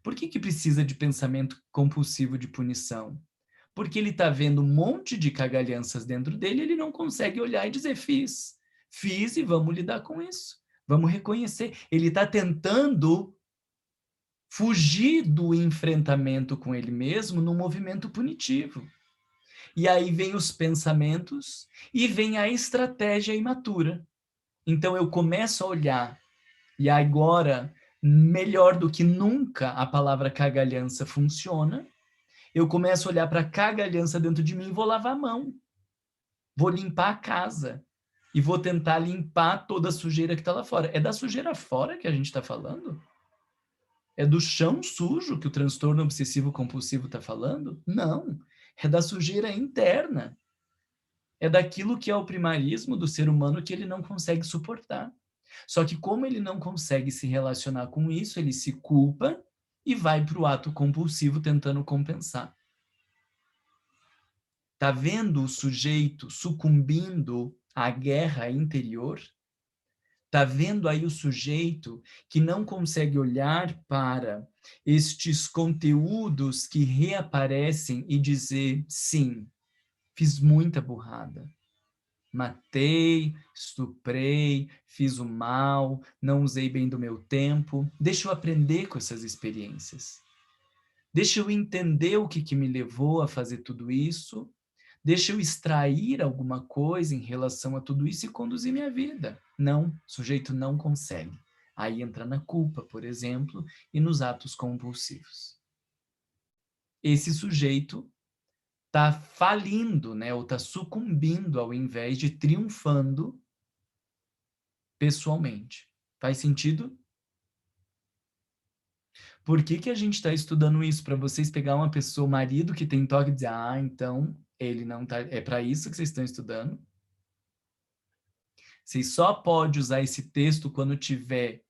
Por que precisa de pensamento compulsivo de punição? Porque ele está vendo um monte de cagalhanças dentro dele, ele não consegue olhar e dizer, fiz e vamos lidar com isso. Vamos reconhecer. Ele está tentando fugir do enfrentamento com ele mesmo no movimento punitivo. E aí vem os pensamentos e vem a estratégia imatura. Então eu começo a olhar, e agora, melhor do que nunca, a palavra cagalhança funciona. Eu começo a olhar para a cagalhança dentro de mim e vou lavar a mão. Vou limpar a casa. E vou tentar limpar toda a sujeira que está lá fora. É da sujeira fora que a gente está falando? É do chão sujo que o transtorno obsessivo compulsivo está falando? Não. É da sujeira interna. É daquilo que é o primarismo do ser humano que ele não consegue suportar. Só que como ele não consegue se relacionar com isso, ele se culpa e vai para o ato compulsivo tentando compensar. Está vendo o sujeito sucumbindo à guerra interior? Está vendo aí o sujeito que não consegue olhar para estes conteúdos que reaparecem e dizer, sim, fiz muita burrada. Matei, estuprei, fiz o mal, não usei bem do meu tempo. Deixa eu aprender com essas experiências. Deixa eu entender o que me levou a fazer tudo isso. Deixa eu extrair alguma coisa em relação a tudo isso e conduzir minha vida. Não, o sujeito não consegue. Aí entra na culpa, por exemplo, e nos atos compulsivos. Esse sujeito está falindo, né, ou está sucumbindo ao invés de triunfando pessoalmente. Faz sentido? Por que a gente está estudando isso? Para vocês pegar uma pessoa, o marido que tem toque e dizer, então ele não tá, é para isso que vocês estão estudando? Vocês só podem usar esse texto quando tiver,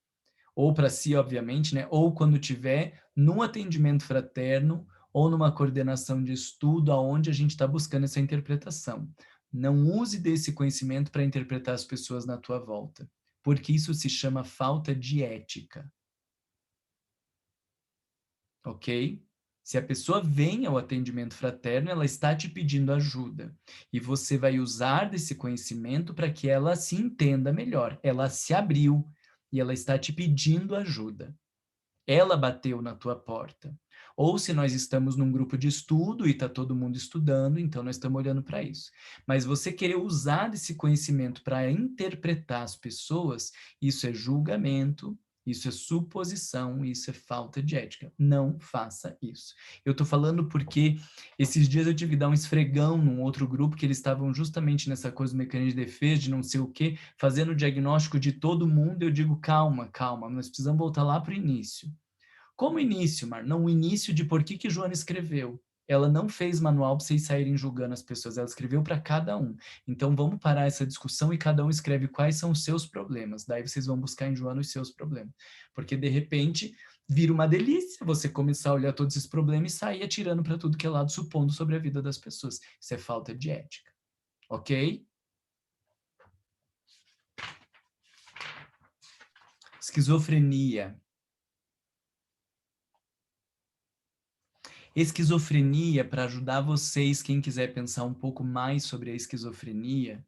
ou para si, obviamente, né, ou quando tiver num atendimento fraterno ou numa coordenação de estudo aonde a gente está buscando essa interpretação. Não use desse conhecimento para interpretar as pessoas na tua volta, porque isso se chama falta de ética. Ok? Se a pessoa vem ao atendimento fraterno, ela está te pedindo ajuda. E você vai usar desse conhecimento para que ela se entenda melhor. Ela se abriu e ela está te pedindo ajuda. Ela bateu na tua porta. Ou se nós estamos num grupo de estudo e está todo mundo estudando, então nós estamos olhando para isso. Mas você querer usar desse conhecimento para interpretar as pessoas, isso é julgamento, isso é suposição, isso é falta de ética. Não faça isso. Eu estou falando porque esses dias eu tive que dar um esfregão num outro grupo que eles estavam justamente nessa coisa do mecanismo de defesa, de não sei o quê, fazendo o diagnóstico de todo mundo. Eu digo, calma, nós precisamos voltar lá para o início. Como início, Mar? Não, o início de por que Joana escreveu. Ela não fez manual para vocês saírem julgando as pessoas, ela escreveu para cada um. Então vamos parar essa discussão e cada um escreve quais são os seus problemas. Daí vocês vão buscar em Joana os seus problemas. Porque de repente vira uma delícia você começar a olhar todos esses problemas e sair atirando para tudo que é lado, supondo sobre a vida das pessoas. Isso é falta de ética. Ok? Esquizofrenia. Esquizofrenia, para ajudar vocês, quem quiser pensar um pouco mais sobre a esquizofrenia,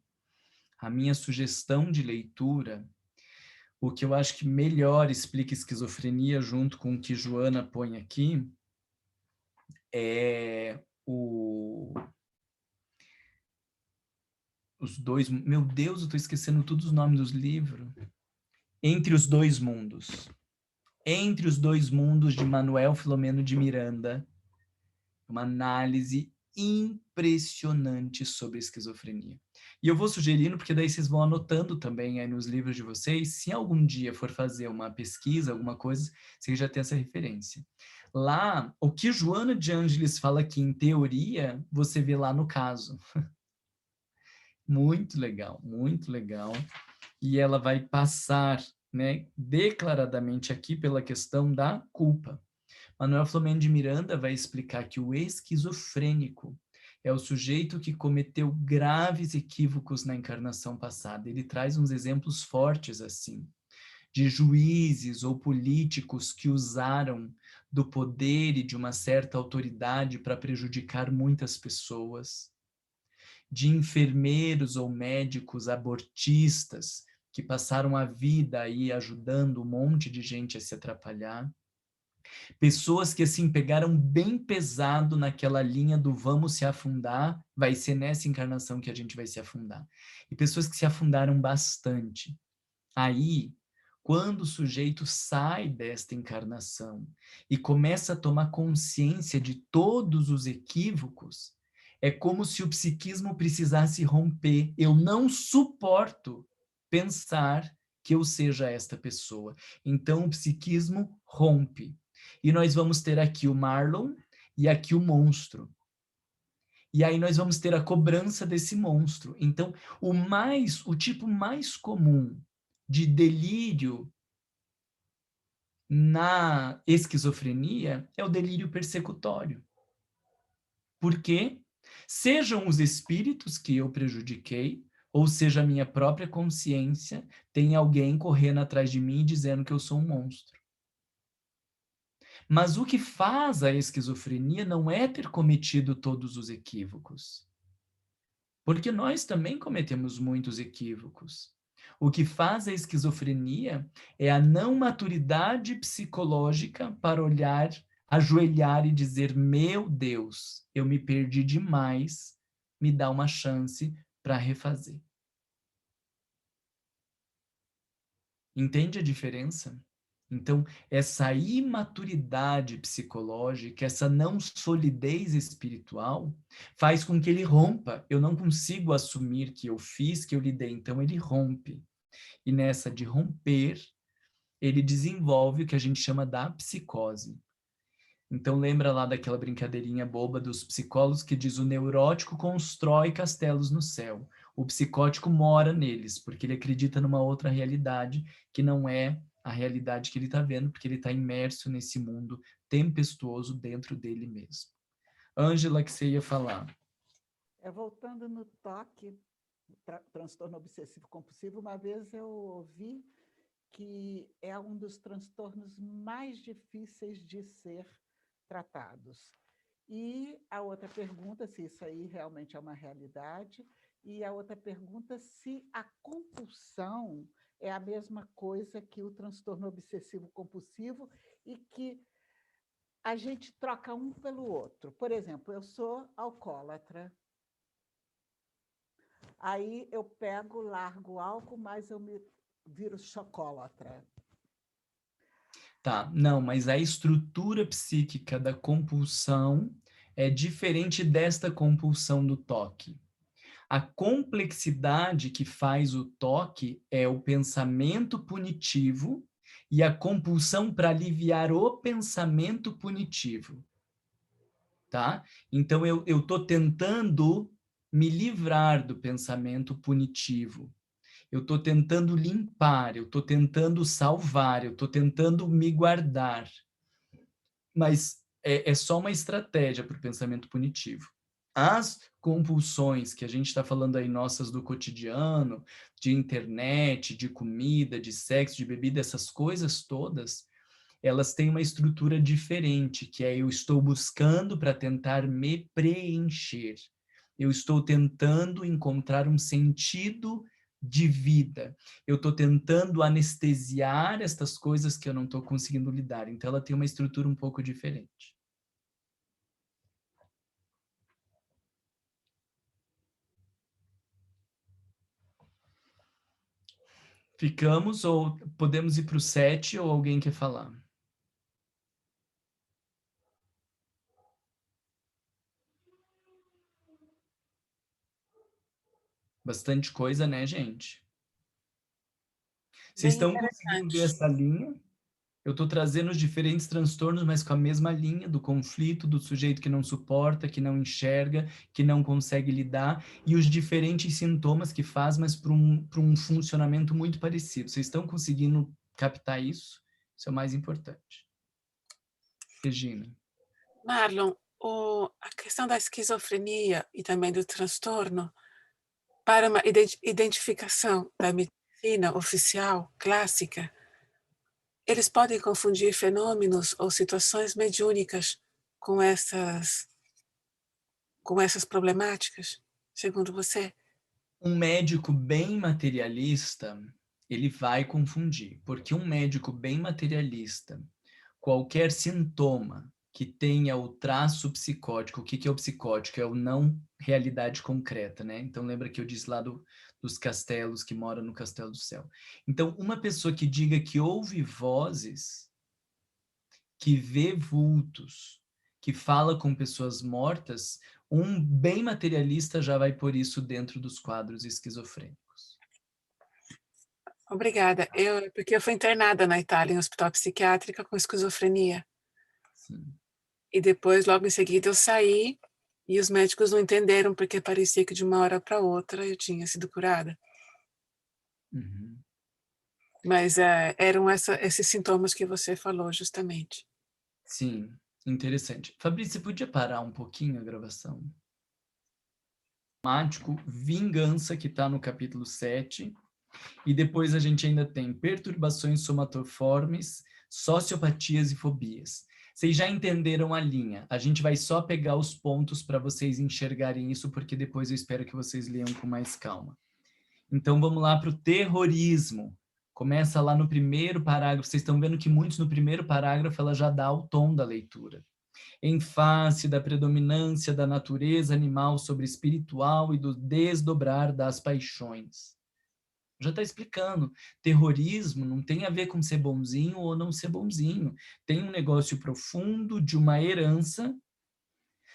a minha sugestão de leitura, o que eu acho que melhor explica esquizofrenia junto com o que Joana põe aqui, é os dois... Meu Deus, eu estou esquecendo todos os nomes dos livros. Entre os Dois Mundos. Entre os Dois Mundos, de Manuel Filomeno de Miranda. Uma análise impressionante sobre esquizofrenia. E eu vou sugerindo, porque daí vocês vão anotando também aí nos livros de vocês, se algum dia for fazer uma pesquisa, alguma coisa, vocês já têm essa referência. Lá, o que Joana de Ângeles fala aqui em teoria, você vê lá no caso. Muito legal, muito legal. E ela vai passar, né, declaradamente aqui pela questão da culpa. Manuel Filomeno de Miranda vai explicar que o esquizofrênico é o sujeito que cometeu graves equívocos na encarnação passada. Ele traz uns exemplos fortes assim, de juízes ou políticos que usaram do poder e de uma certa autoridade para prejudicar muitas pessoas, de enfermeiros ou médicos abortistas que passaram a vida aí ajudando um monte de gente a se atrapalhar. Pessoas que, assim, pegaram bem pesado naquela linha do vamos se afundar, vai ser nessa encarnação que a gente vai se afundar. E pessoas que se afundaram bastante. Aí, quando o sujeito sai desta encarnação e começa a tomar consciência de todos os equívocos, é como se o psiquismo precisasse romper. Eu não suporto pensar que eu seja esta pessoa. Então, o psiquismo rompe. E nós vamos ter aqui o Marlon e aqui o monstro. E aí nós vamos ter a cobrança desse monstro. Então, o tipo mais comum de delírio na esquizofrenia é o delírio persecutório. Por quê? Sejam os espíritos que eu prejudiquei, ou seja a minha própria consciência, tem alguém correndo atrás de mim dizendo que eu sou um monstro. Mas o que faz a esquizofrenia não é ter cometido todos os equívocos. Porque nós também cometemos muitos equívocos. O que faz a esquizofrenia é a não maturidade psicológica para olhar, ajoelhar e dizer, meu Deus, eu me perdi demais me dá uma chance para refazer. Entende a diferença? Então, essa imaturidade psicológica, essa não solidez espiritual, faz com que ele rompa. Eu não consigo assumir que eu fiz, que eu lidei. Então, ele rompe. E nessa de romper, ele desenvolve o que a gente chama da psicose. Então, lembra lá daquela brincadeirinha boba dos psicólogos que diz o neurótico constrói castelos no céu. O psicótico mora neles, porque ele acredita numa outra realidade que não é a realidade que ele está vendo, porque ele está imerso nesse mundo tempestuoso dentro dele mesmo. Ângela, que você ia falar?
Voltando no toque, transtorno obsessivo compulsivo, uma vez eu ouvi que é um dos transtornos mais difíceis de ser tratados. E a outra pergunta, se isso aí realmente é uma realidade, e a outra pergunta, se a compulsão é a mesma coisa que o transtorno obsessivo-compulsivo e que a gente troca um pelo outro. Por exemplo, eu sou alcoólatra, aí eu pego, largo o álcool, mas eu me viro chocólatra.
Tá, não, mas a estrutura psíquica da compulsão é diferente desta compulsão do toque. A complexidade que faz o toque é o pensamento punitivo e a compulsão para aliviar o pensamento punitivo, tá? Então, eu estou tentando me livrar do pensamento punitivo. Eu estou tentando limpar, eu estou tentando salvar, eu estou tentando me guardar. Mas é só uma estratégia para o pensamento punitivo. As compulsões que a gente está falando aí, nossas do cotidiano, de internet, de comida, de sexo, de bebida, essas coisas todas, elas têm uma estrutura diferente, que é eu estou buscando para tentar me preencher. Eu estou tentando encontrar um sentido de vida. Eu estou tentando anestesiar estas coisas que eu não estou conseguindo lidar. Então, ela tem uma estrutura um pouco diferente. Ficamos ou podemos ir para o 7 ou alguém quer falar? Bastante coisa, né, gente? Vocês estão conseguindo ver essa linha? Eu estou trazendo os diferentes transtornos, mas com a mesma linha do conflito, do sujeito que não suporta, que não enxerga, que não consegue lidar, e os diferentes sintomas que faz, mas para um funcionamento muito parecido. Vocês estão conseguindo captar isso? Isso é o mais importante. Regina.
Marlon, a questão da esquizofrenia e também do transtorno, para uma identificação da medicina oficial, clássica, eles podem confundir fenômenos ou situações mediúnicas com essas problemáticas, segundo você?
Um médico bem materialista, ele vai confundir, porque um médico bem materialista, qualquer sintoma que tenha o traço psicótico, o que é o psicótico? É o não realidade concreta, né? Então, lembra que eu disse lá dos castelos, que mora no castelo do céu. Então, uma pessoa que diga que ouve vozes, que vê vultos, que fala com pessoas mortas, um bem materialista já vai pôr isso dentro dos quadros esquizofrênicos.
Obrigada. Porque eu fui internada na Itália, em um hospital psiquiátrico com esquizofrenia.
Sim.
E depois, logo em seguida, eu saí e os médicos não entenderam porque parecia que de uma hora para outra eu tinha sido curada.
Uhum.
Mas eram esses sintomas que você falou, justamente.
Sim, interessante. Fabrício, você podia parar um pouquinho a gravação? Vingança, que está no capítulo 7. E depois a gente ainda tem perturbações somatoformes, sociopatias e fobias. Vocês já entenderam a linha. A gente vai só pegar os pontos para vocês enxergarem isso, porque depois eu espero que vocês leiam com mais calma. Então vamos lá para o terrorismo. Começa lá no primeiro parágrafo. Vocês estão vendo que muitos no primeiro parágrafo ela já dá o tom da leitura. em face da predominância da natureza animal sobre espiritual e do desdobrar das paixões. Já está explicando, terrorismo não tem a ver com ser bonzinho ou não ser bonzinho, tem um negócio profundo de uma herança.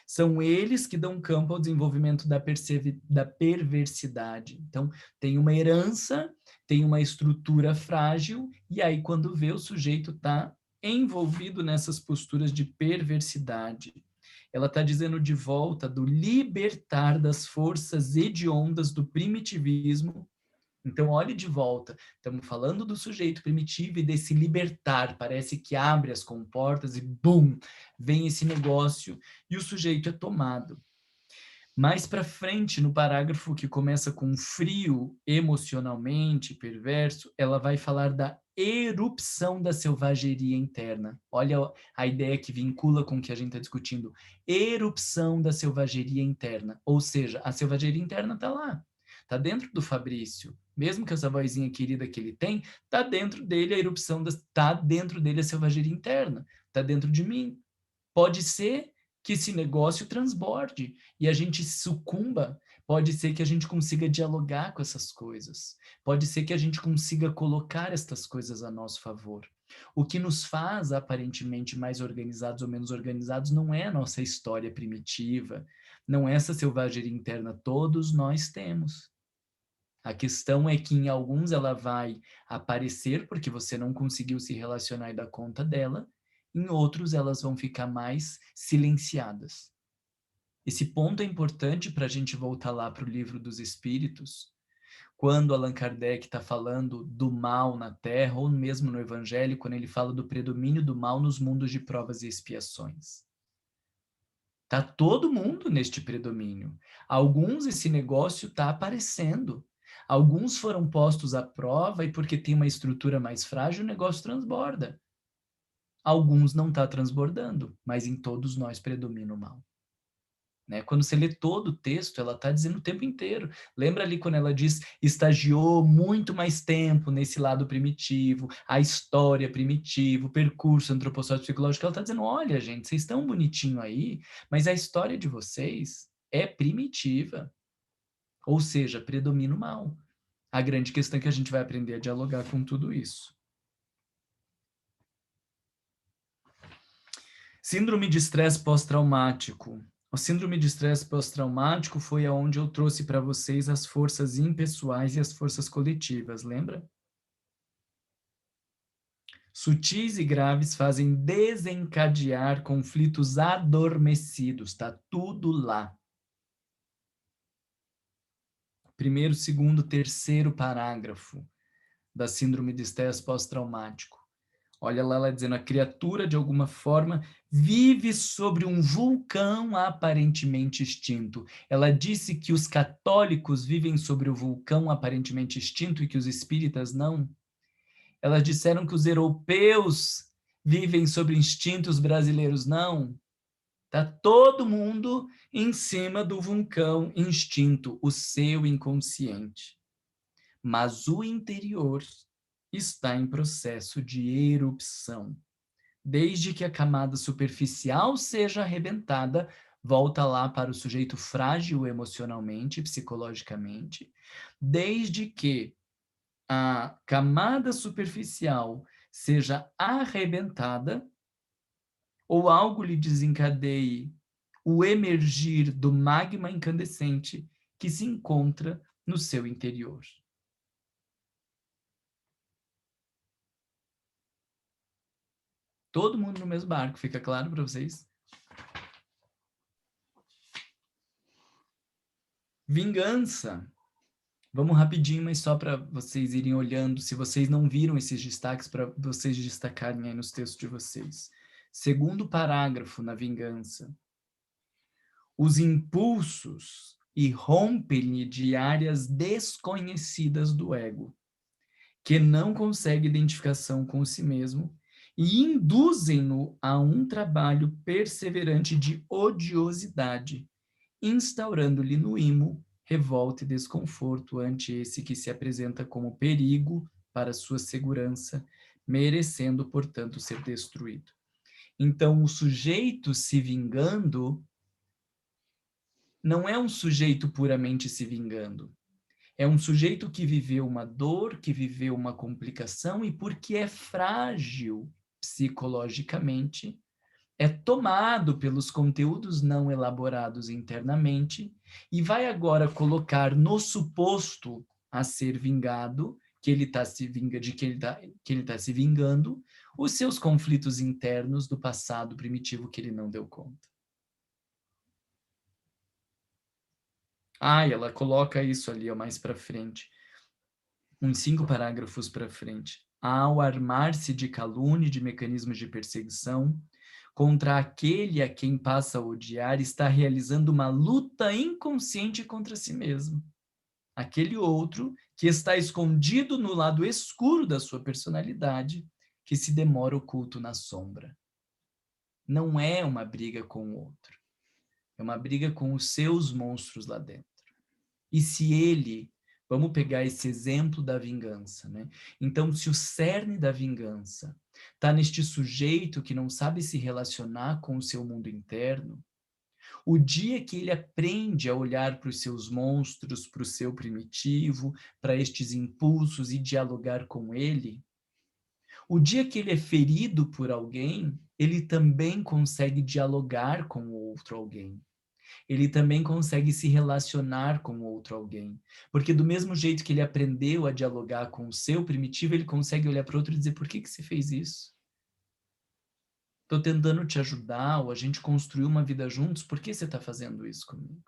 São eles que dão campo ao desenvolvimento da perversidade. Então, tem uma herança, tem uma estrutura frágil, e aí quando vê o sujeito está envolvido nessas posturas de perversidade. Ela está dizendo de volta do libertar das forças hediondas do primitivismo. Então, olhe de volta, estamos falando do sujeito primitivo e desse libertar, parece que abre as comportas e bum, vem esse negócio e o sujeito é tomado. Mais para frente, no parágrafo que começa com frio, emocionalmente, perverso, ela vai falar da erupção da selvageria interna. Olha a ideia que vincula com o que a gente está discutindo. Erupção da selvageria interna, ou seja, a selvageria interna está lá. Está dentro do Fabrício, mesmo que essa vozinha querida que ele tem, está dentro dele a erupção, está dentro dele a selvageria interna, está dentro de mim. Pode ser que esse negócio transborde e a gente sucumba, pode ser que a gente consiga dialogar com essas coisas, pode ser que a gente consiga colocar estas coisas a nosso favor. O que nos faz aparentemente mais organizados ou menos organizados não é a nossa história primitiva, não é essa selvageria interna, todos nós temos. A questão é que em alguns ela vai aparecer porque você não conseguiu se relacionar e dar conta dela, em outros elas vão ficar mais silenciadas. Esse ponto é importante para a gente voltar lá para o Livro dos Espíritos, quando Allan Kardec está falando do mal na Terra, ou mesmo no Evangelho, quando ele fala do predomínio do mal nos mundos de provas e expiações. Está todo mundo neste predomínio. Alguns esse negócio está aparecendo. Alguns foram postos à prova e porque tem uma estrutura mais frágil, o negócio transborda. Alguns não está transbordando, mas em todos nós predomina o mal. Né? Quando você lê todo o texto, ela está dizendo o tempo inteiro. Lembra ali quando ela diz, estagiou muito mais tempo nesse lado primitivo, a história primitiva, o percurso antropossófico psicológico, ela está dizendo, olha gente, vocês estão bonitinho aí, mas a história de vocês é primitiva. Ou seja, predomina o mal. A grande questão é que a gente vai aprender a dialogar com tudo isso. Síndrome de estresse pós-traumático. O síndrome de estresse pós-traumático foi aonde eu trouxe para vocês as forças impessoais e as forças coletivas, lembra? Sutis e graves fazem desencadear conflitos adormecidos, tá tudo lá. Primeiro, segundo, terceiro parágrafo da síndrome de estresse pós-traumático. Olha lá, ela dizendo, a criatura, de alguma forma, vive sobre um vulcão aparentemente extinto. Ela disse que os católicos vivem sobre o vulcão aparentemente extinto e que os espíritas não. Elas disseram que os europeus vivem sobre instintos brasileiros não. Está todo mundo em cima do vulcão instinto, o seu inconsciente. Mas o interior está em processo de erupção. Desde que a camada superficial seja arrebentada, volta lá para o sujeito frágil emocionalmente, psicologicamente, desde que a camada superficial seja arrebentada, ou algo lhe desencadeie o emergir do magma incandescente que se encontra no seu interior. Todo mundo no mesmo barco, fica claro para vocês? Vingança. Vamos rapidinho, mas só para vocês irem olhando, se vocês não viram esses destaques, para vocês destacarem aí nos textos de vocês. Segundo parágrafo na vingança. Os impulsos irrompem de áreas desconhecidas do ego, que não consegue identificação com si mesmo, e induzem-no a um trabalho perseverante de odiosidade, instaurando-lhe no imo revolta e desconforto ante esse que se apresenta como perigo para sua segurança, merecendo, portanto, ser destruído. Então, o sujeito se vingando não é um sujeito puramente se vingando. É um sujeito que viveu uma dor, que viveu uma complicação e porque é frágil psicologicamente, é tomado pelos conteúdos não elaborados internamente e vai agora colocar no suposto a ser vingado, que ele está se se vingando, os seus conflitos internos do passado primitivo que ele não deu conta. E ela coloca isso ali, ó, mais para frente. Uns 5 parágrafos para frente. Ao armar-se de calúnia e de mecanismos de perseguição, contra aquele a quem passa a odiar, está realizando uma luta inconsciente contra si mesmo. Aquele outro que está escondido no lado escuro da sua personalidade, que se demora oculto na sombra. Não é uma briga com o outro. É uma briga com os seus monstros lá dentro. E se ele... Vamos pegar esse exemplo da vingança, né? Então, se o cerne da vingança está neste sujeito que não sabe se relacionar com o seu mundo interno, o dia que ele aprende a olhar para os seus monstros, para o seu primitivo, para estes impulsos e dialogar com ele, o dia que ele é ferido por alguém, ele também consegue dialogar com o outro alguém. Ele também consegue se relacionar com outro alguém. Porque do mesmo jeito que ele aprendeu a dialogar com o seu primitivo, ele consegue olhar para o outro e dizer, por que você fez isso? Estou tentando te ajudar, ou a gente construiu uma vida juntos, por que você está fazendo isso comigo?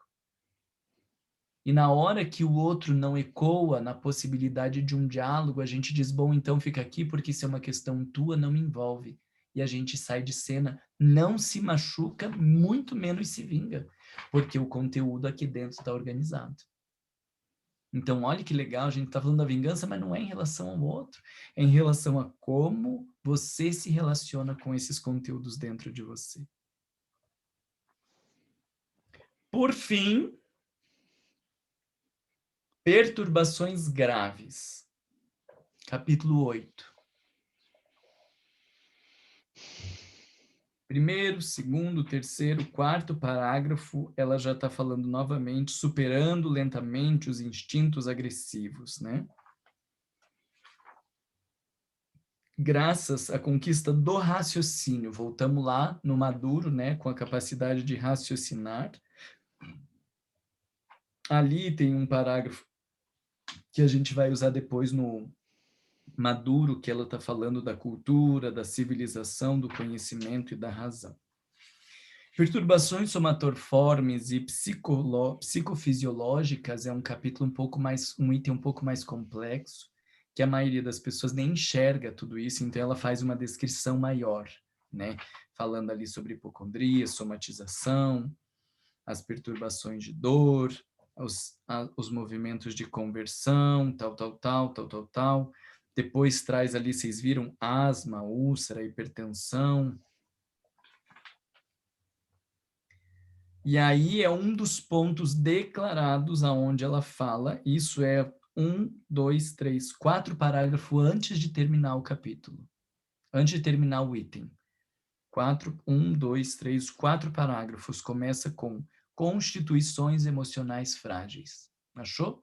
E na hora que o outro não ecoa na possibilidade de um diálogo, a gente diz, bom, então fica aqui, porque isso é uma questão tua, não me envolve. E a gente sai de cena, não se machuca, muito menos se vinga, porque o conteúdo aqui dentro está organizado. Então, olha que legal, a gente está falando da vingança, mas não é em relação ao outro, é em relação a como você se relaciona com esses conteúdos dentro de você. Por fim, perturbações graves. Capítulo 8. Primeiro, segundo, terceiro, quarto parágrafo, ela já está falando novamente, superando lentamente os instintos agressivos, né? Graças à conquista do raciocínio, voltamos lá no maduro, né, com a capacidade de raciocinar. Ali tem um parágrafo que a gente vai usar depois no maduro, que ela está falando da cultura, da civilização, do conhecimento e da razão. Perturbações somatoformes e psicofisiológicas é um capítulo um item um pouco mais complexo, que a maioria das pessoas nem enxerga tudo isso, então ela faz uma descrição maior, né? Falando ali sobre hipocondria, somatização, as perturbações de dor, os movimentos de conversão, tal. Depois traz ali, vocês viram, asma, úlcera, hipertensão. E aí é um dos pontos declarados aonde ela fala, isso é 4 parágrafos antes de terminar o capítulo. Antes de terminar o item. 4 parágrafos. Começa com constituições emocionais frágeis. Achou?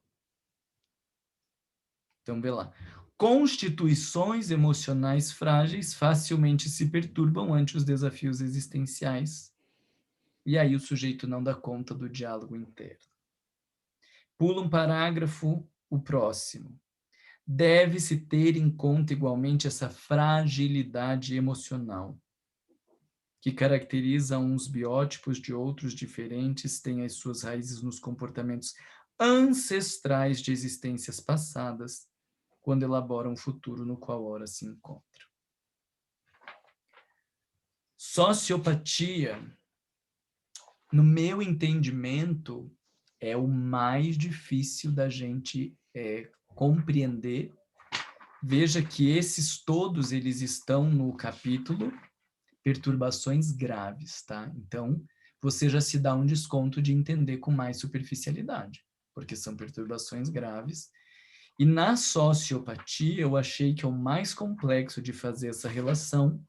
Então, vê lá. Constituições emocionais frágeis facilmente se perturbam ante os desafios existenciais. E aí o sujeito não dá conta do diálogo interno. Pula um parágrafo, o próximo. Deve-se ter em conta igualmente essa fragilidade emocional, que caracteriza uns biótipos de outros diferentes, tem as suas raízes nos comportamentos ancestrais de existências passadas, quando elaboram um futuro no qual ora se encontram. Sociopatia, no meu entendimento, é o mais difícil da gente compreender. Veja que esses todos, eles estão no capítulo perturbações graves, tá? Então, você já se dá um desconto de entender com mais superficialidade, porque são perturbações graves. E na sociopatia, eu achei que é o mais complexo de fazer essa relação,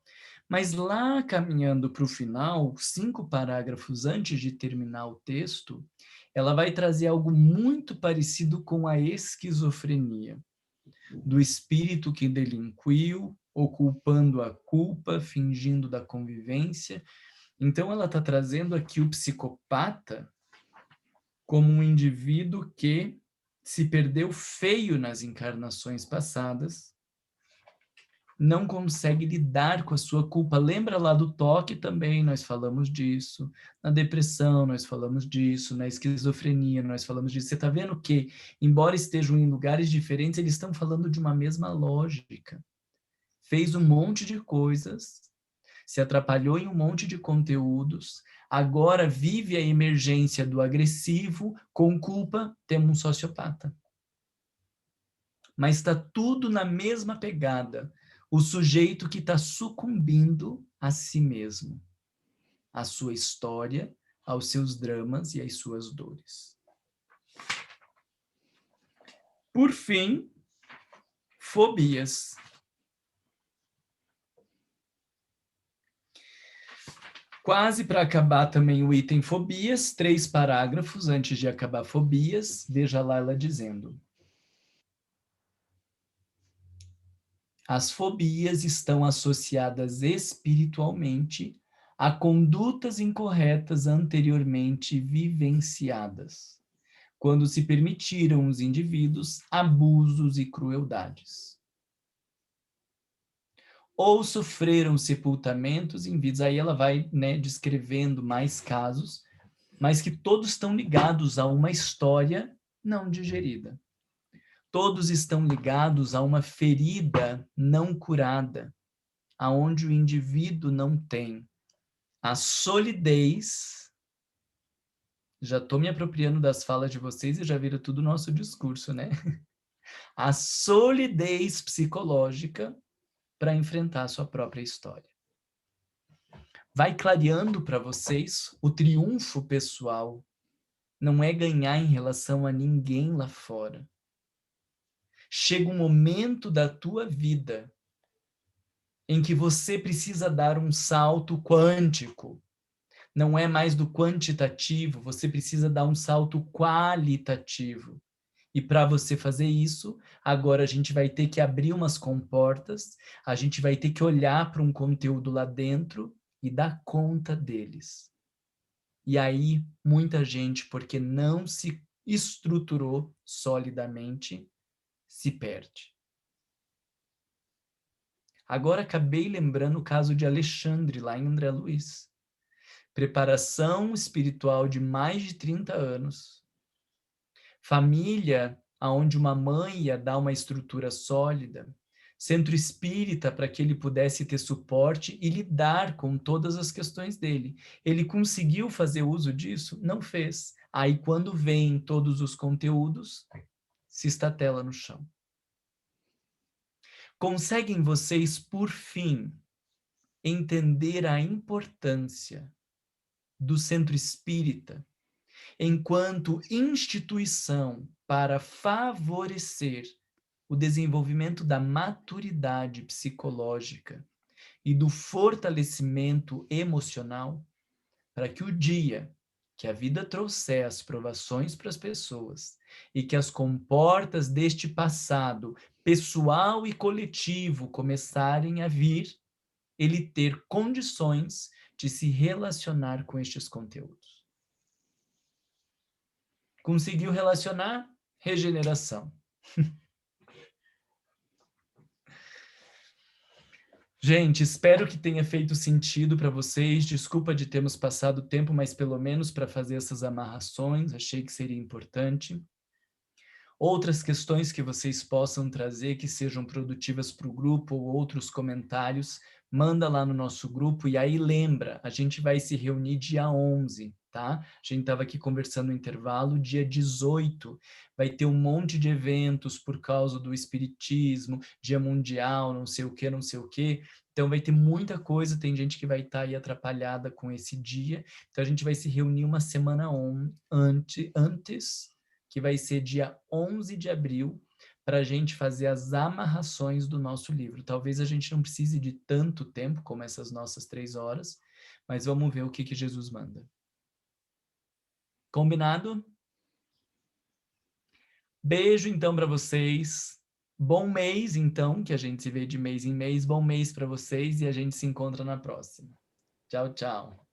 Mas lá, caminhando para o final, 5 parágrafos antes de terminar o texto, ela vai trazer algo muito parecido com a esquizofrenia, do espírito que delinquiu, oculpando a culpa, fingindo da convivência. Então, ela está trazendo aqui o psicopata como um indivíduo que se perdeu feio nas encarnações passadas, não consegue lidar com a sua culpa. Lembra lá do toque também, nós falamos disso. Na depressão, nós falamos disso. Na esquizofrenia, nós falamos disso. Você está vendo que, embora estejam em lugares diferentes, eles estão falando de uma mesma lógica. Fez um monte de coisas, se atrapalhou em um monte de conteúdos, agora vive a emergência do agressivo, com culpa, temos um sociopata. Mas está tudo na mesma pegada. O sujeito que está sucumbindo a si mesmo, à sua história, aos seus dramas e às suas dores. Por fim, fobias. Quase para acabar também o item fobias, 3 parágrafos antes de acabar fobias, veja lá ela dizendo: as fobias estão associadas espiritualmente a condutas incorretas anteriormente vivenciadas, quando se permitiram os indivíduos abusos e crueldades. Ou sofreram sepultamentos em vidas. Aí ela vai, né, descrevendo mais casos, mas que todos estão ligados a uma história não digerida. Todos estão ligados a uma ferida não curada, aonde o indivíduo não tem a solidez. Já estou me apropriando das falas de vocês e já vira tudo nosso discurso, né? A solidez psicológica para enfrentar a sua própria história. Vai clareando para vocês o triunfo pessoal. Não é ganhar em relação a ninguém lá fora. Chega um momento da tua vida em que você precisa dar um salto quântico. Não é mais do quantitativo, você precisa dar um salto qualitativo. E para você fazer isso, agora a gente vai ter que abrir umas comportas, a gente vai ter que olhar para um conteúdo lá dentro e dar conta deles. E aí, muita gente, porque não se estruturou solidamente, se perde. Agora acabei lembrando o caso de Alexandre, lá em André Luiz. Preparação espiritual de mais de 30 anos. Família, onde uma mãe ia dar uma estrutura sólida. Centro espírita para que ele pudesse ter suporte e lidar com todas as questões dele. Ele conseguiu fazer uso disso? Não fez. Aí, quando vem todos os conteúdos, se estatela no chão. Conseguem vocês, por fim, entender a importância do centro espírita enquanto instituição para favorecer o desenvolvimento da maturidade psicológica e do fortalecimento emocional, para que o dia que a vida trouxer as provações para as pessoas e que as comportas deste passado pessoal e coletivo começarem a vir, ele ter condições de se relacionar com estes conteúdos. Conseguiu relacionar? Regeneração. Gente, espero que tenha feito sentido para vocês. Desculpa de termos passado tempo, mas pelo menos para fazer essas amarrações, achei que seria importante. Outras questões que vocês possam trazer que sejam produtivas para o grupo ou outros comentários, manda lá no nosso grupo. E aí lembra, a gente vai se reunir dia 11, tá? A gente estava aqui conversando no intervalo, dia 18 vai ter um monte de eventos por causa do espiritismo, dia mundial, não sei o que, não sei o que. Então vai ter muita coisa, tem gente que vai estar aí atrapalhada com esse dia. Então a gente vai se reunir uma semana antes, que vai ser dia 11 de abril, para a gente fazer as amarrações do nosso livro. Talvez a gente não precise de tanto tempo como essas nossas 3 horas, mas vamos ver o que Jesus manda. Combinado? Beijo, então, para vocês. Bom mês, então, que a gente se vê de mês em mês. Bom mês para vocês e a gente se encontra na próxima. Tchau, tchau.